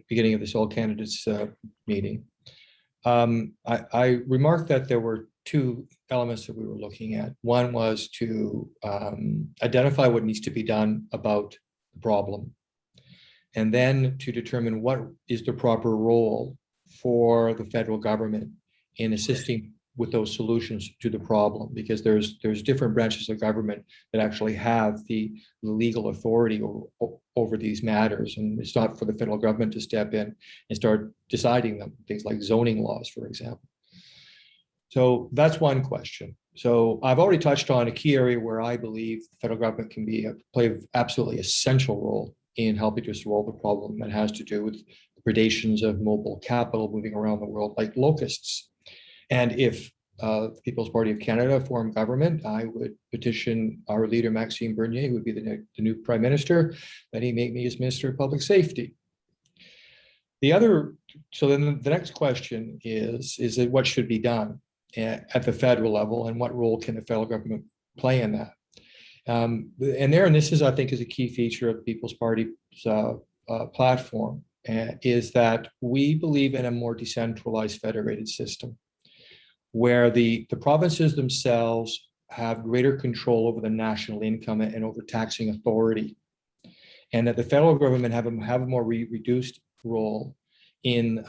beginning of this all candidates meeting, I remarked that there were 2 elements that we were looking at. One was to identify what needs to be done about the problem, and then to determine what is the proper role for the federal government in assisting with those solutions to the problem, because there's different branches of government that actually have the legal authority over these matters, and it's not for the federal government to step in and start deciding them, things like zoning laws, for example. So that's one question. So I've already touched on a key area where I believe the federal government can play an absolutely essential role in helping to solve the problem that has to do with the predations of mobile capital moving around the world like locusts. And if the People's Party of Canada form government, I would petition our leader, Maxime Bernier, who would be the new Prime Minister, that he make me his Minister of Public Safety. So then the next question is that what should be done at the federal level, and what role can the federal government play in that? And this is, I think, is a key feature of the People's Party's platform, is that we believe in a more decentralized federated system, where the provinces themselves have greater control over the national income and over taxing authority, and that the federal government have a more reduced role in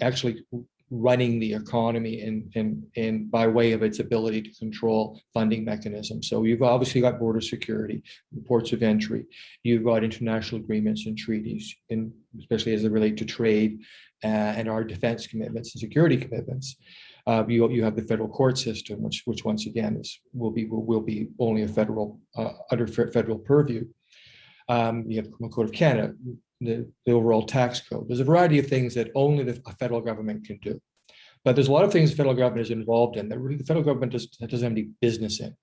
actually running the economy and by way of its ability to control funding mechanisms. So you've obviously got border security, ports of entry, you've got international agreements and treaties, and especially as they relate to trade and our defense commitments and security commitments. You have the federal court system, which once again will be only a federal under federal purview. You have the Criminal Code of Canada, the overall tax code. There's a variety of things that only the federal government can do. But there's a lot of things the federal government is involved in that really the federal government doesn't have any business in.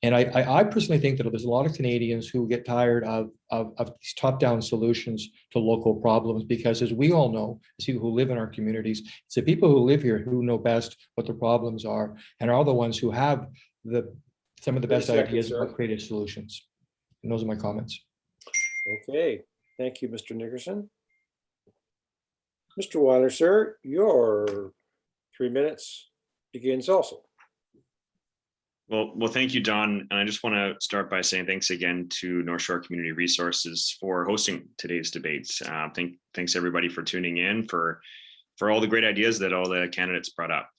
And I personally think that there's a lot of Canadians who get tired of these top-down solutions to local problems, because as we all know, as people who live in our communities, it's the people who live here who know best what the problems are and are the ones who have some of the best ideas about creative solutions. And those are my comments. Okay, thank you, Mr. Nickerson. Mr. Weiler, sir, your 3 minutes begins also. Well, thank you, Don. And I just want to start by saying thanks again to North Shore Community Resources for hosting today's debates. Thanks everybody for tuning in, for all the great ideas that all the candidates brought up.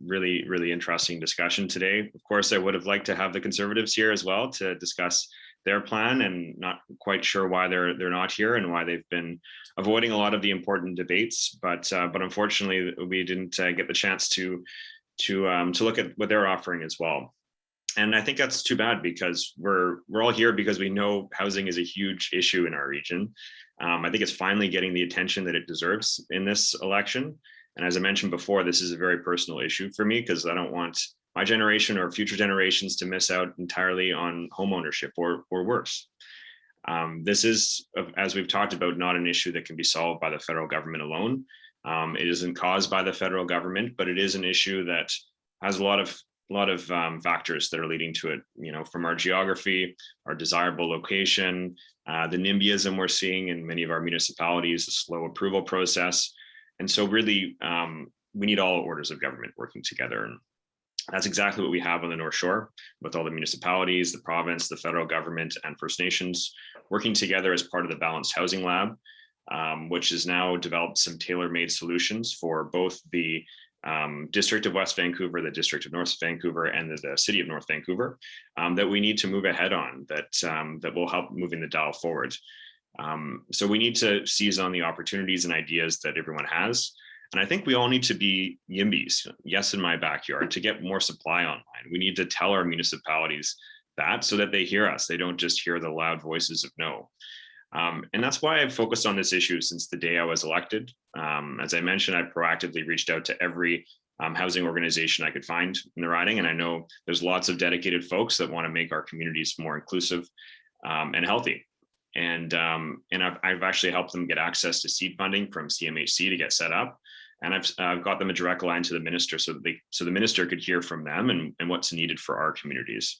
Really, really interesting discussion today. Of course, I would have liked to have the Conservatives here as well to discuss their plan, and not quite sure why they're not here and why they've been avoiding a lot of the important debates. But unfortunately, we didn't get the chance to look at what they're offering as well. And I think that's too bad, because we're all here because we know housing is a huge issue in our region. I think it's finally getting the attention that it deserves in this election. And as I mentioned before, this is a very personal issue for me, because I don't want my generation or future generations to miss out entirely on home ownership or worse. This is, as we've talked about, not an issue that can be solved by the federal government alone. It isn't caused by the federal government, but it is an issue that has a lot of factors that are leading to it. You know, from our geography, our desirable location, the NIMBYism we're seeing in many of our municipalities, the slow approval process, and so really we need all orders of government working together. And that's exactly what we have on the North Shore, with all the municipalities, the province, the federal government, and First Nations working together as part of the Balanced Housing Lab, which has now developed some tailor-made solutions for both the District of West Vancouver, the District of North Vancouver, and the City of North Vancouver, that we need to move ahead on, that will help moving the dial forward. So we need to seize on the opportunities and ideas that everyone has. And I think we all need to be YIMBYs, yes in my backyard, to get more supply online. We need to tell our municipalities that, so that they hear us. They don't just hear the loud voices of no. And that's why I've focused on this issue since the day I was elected. As I mentioned, I proactively reached out to every housing organization I could find in the riding. And I know there's lots of dedicated folks that want to make our communities more inclusive and healthy. And I've actually helped them get access to seed funding from CMHC to get set up. And I've got them a direct line to the minister, so the minister could hear from them and what's needed for our communities.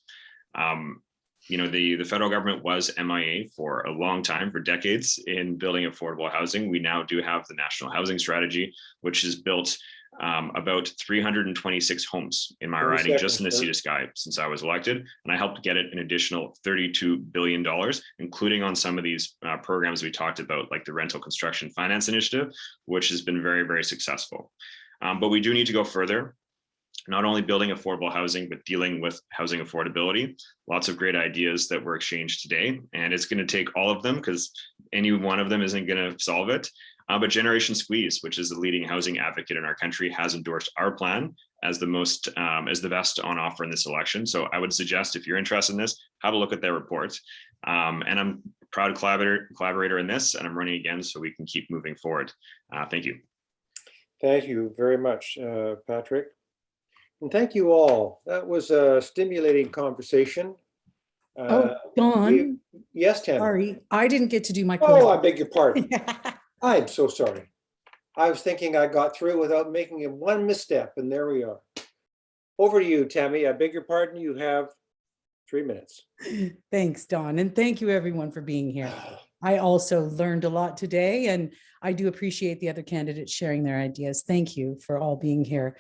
You know, the federal government was MIA for a long time, for decades, in building affordable housing. We now do have the National Housing Strategy, which has built about 326 homes in my riding just in the Sea to Sky since I was elected. And I helped get it an additional $32 billion, including on some of these programs we talked about, like the Rental Construction Finance Initiative, which has been very, very successful. But we do need to go further. Not only building affordable housing, but dealing with housing affordability. Lots of great ideas that were exchanged today. And it's going to take all of them, because any one of them isn't going to solve it. But Generation Squeeze, which is the leading housing advocate in our country, has endorsed our plan as the best on offer in this election. So I would suggest, if you're interested in this, have a look at their report. And I'm a proud collaborator in this, and I'm running again so we can keep moving forward. Thank you. Thank you very much, Patrick. And thank you all. That was a stimulating conversation. Oh, Dawn, Yes, Tammy. sorry, I didn't get to do my. Oh, I beg your pardon. closing. I'm so sorry. I was thinking I got through without making one misstep, and there we are. Over to you, Tammy. I beg your pardon. You have 3 minutes. Thanks, Dawn, and thank you everyone for being here. I also learned a lot today, and I do appreciate the other candidates sharing their ideas. Thank you for all being here.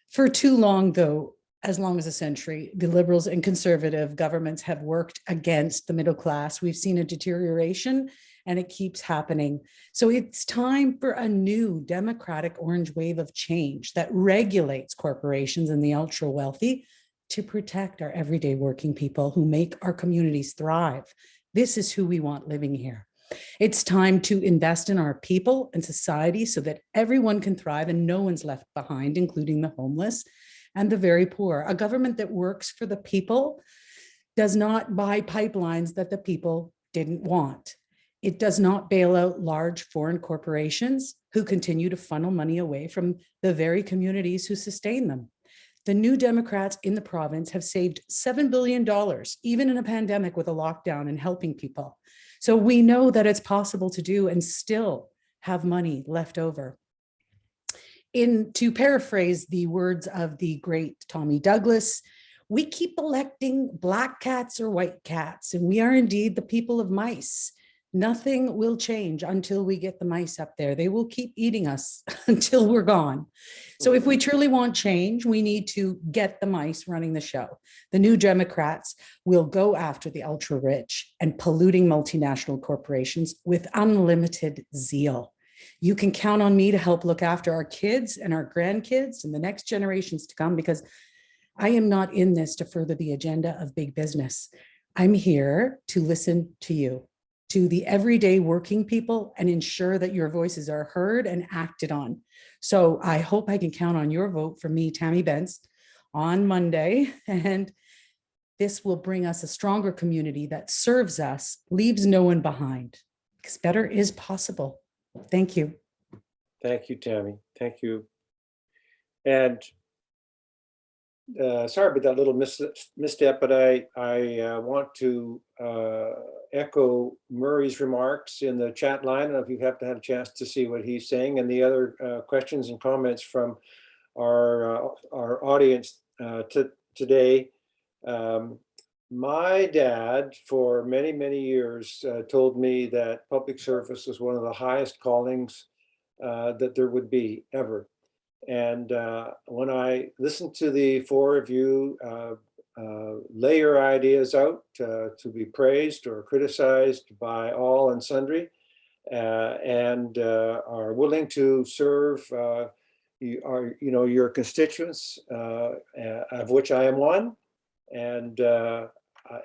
For too long, though, as long as a century, the Liberals and Conservative governments have worked against the middle class. We've seen a deterioration, and it keeps happening. So it's time for a new democratic orange wave of change that regulates corporations and the ultra wealthy to protect our everyday working people who make our communities thrive. This is who we want living here. It's time to invest in our people and society so that everyone can thrive and no one's left behind, including the homeless and the very poor. A government that works for the people does not buy pipelines that the people didn't want. It does not bail out large foreign corporations who continue to funnel money away from the very communities who sustain them. The New Democrats in the province have saved $7 billion, even in a pandemic with a lockdown, and helping people. So we know that it's possible to do and still have money left over. To paraphrase the words of the great Tommy Douglas, we keep electing black cats or white cats, and we are indeed the people of mice. Nothing will change until we get the mice up there. They will keep eating us until we're gone. So if we truly want change, we need to get the mice running the show. The New Democrats will go after the ultra rich and polluting multinational corporations with unlimited zeal. You can count on me to help look after our kids and our grandkids and the next generations to come, because I am not in this to further the agenda of big business. I'm here to listen to you, to the everyday working people, and ensure that your voices are heard and acted on. So I hope I can count on your vote for me, Tammy Bence, on Monday. And this will bring us a stronger community that serves us, leaves no one behind, because better is possible. Thank you. Thank you, Tammy. Thank you. And sorry about that little misstep, but I want to echo Murray's remarks in the chat line. I don't know if you have had a chance to see what he's saying, and the other questions and comments from our audience today. My dad, for many, many years, told me that public service was one of the highest callings that there would be ever. And when I listened to the four of you lay your ideas out to be praised or criticized by all and sundry, and are willing to serve your constituents, of which I am one, and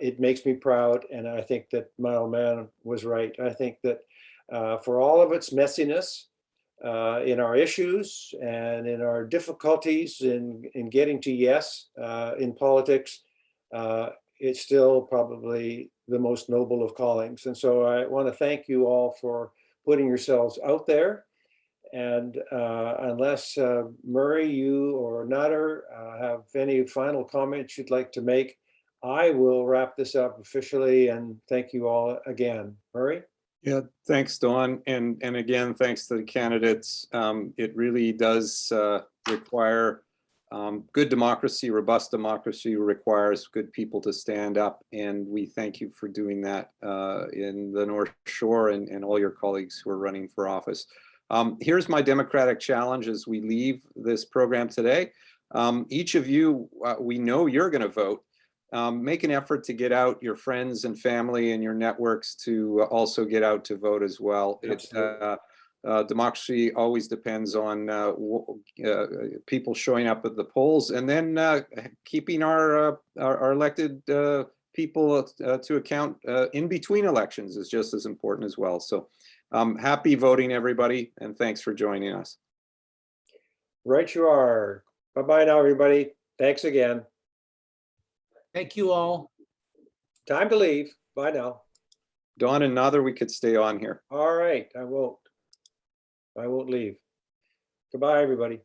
it makes me proud. And I think that my old man was right. I think that for all of its messiness, in our issues and in our difficulties in getting to yes in politics, it's still probably the most noble of callings. And so I want to thank you all for putting yourselves out there. And unless Murray, you or Nutter have any final comments you'd like to make, I will wrap this up officially and thank you all again. Murray? Yeah, thanks, Dawn. And again, thanks to the candidates. It really does require good democracy. Robust democracy requires good people to stand up. And we thank you for doing that in the North Shore and all your colleagues who are running for office. Here's my democratic challenge as we leave this program today. Each of you, we know you're going to vote. Make an effort to get out your friends and family and your networks to also get out to vote as well. Democracy always depends on people showing up at the polls, and then keeping our elected people to account in between elections is just as important as well. So happy voting, everybody, and thanks for joining us. Right you are. Bye-bye now, everybody. Thanks again. Thank you all. Time to leave. Bye now. Dawn and Nather, we could stay on here. All right, I won't leave. Goodbye, everybody.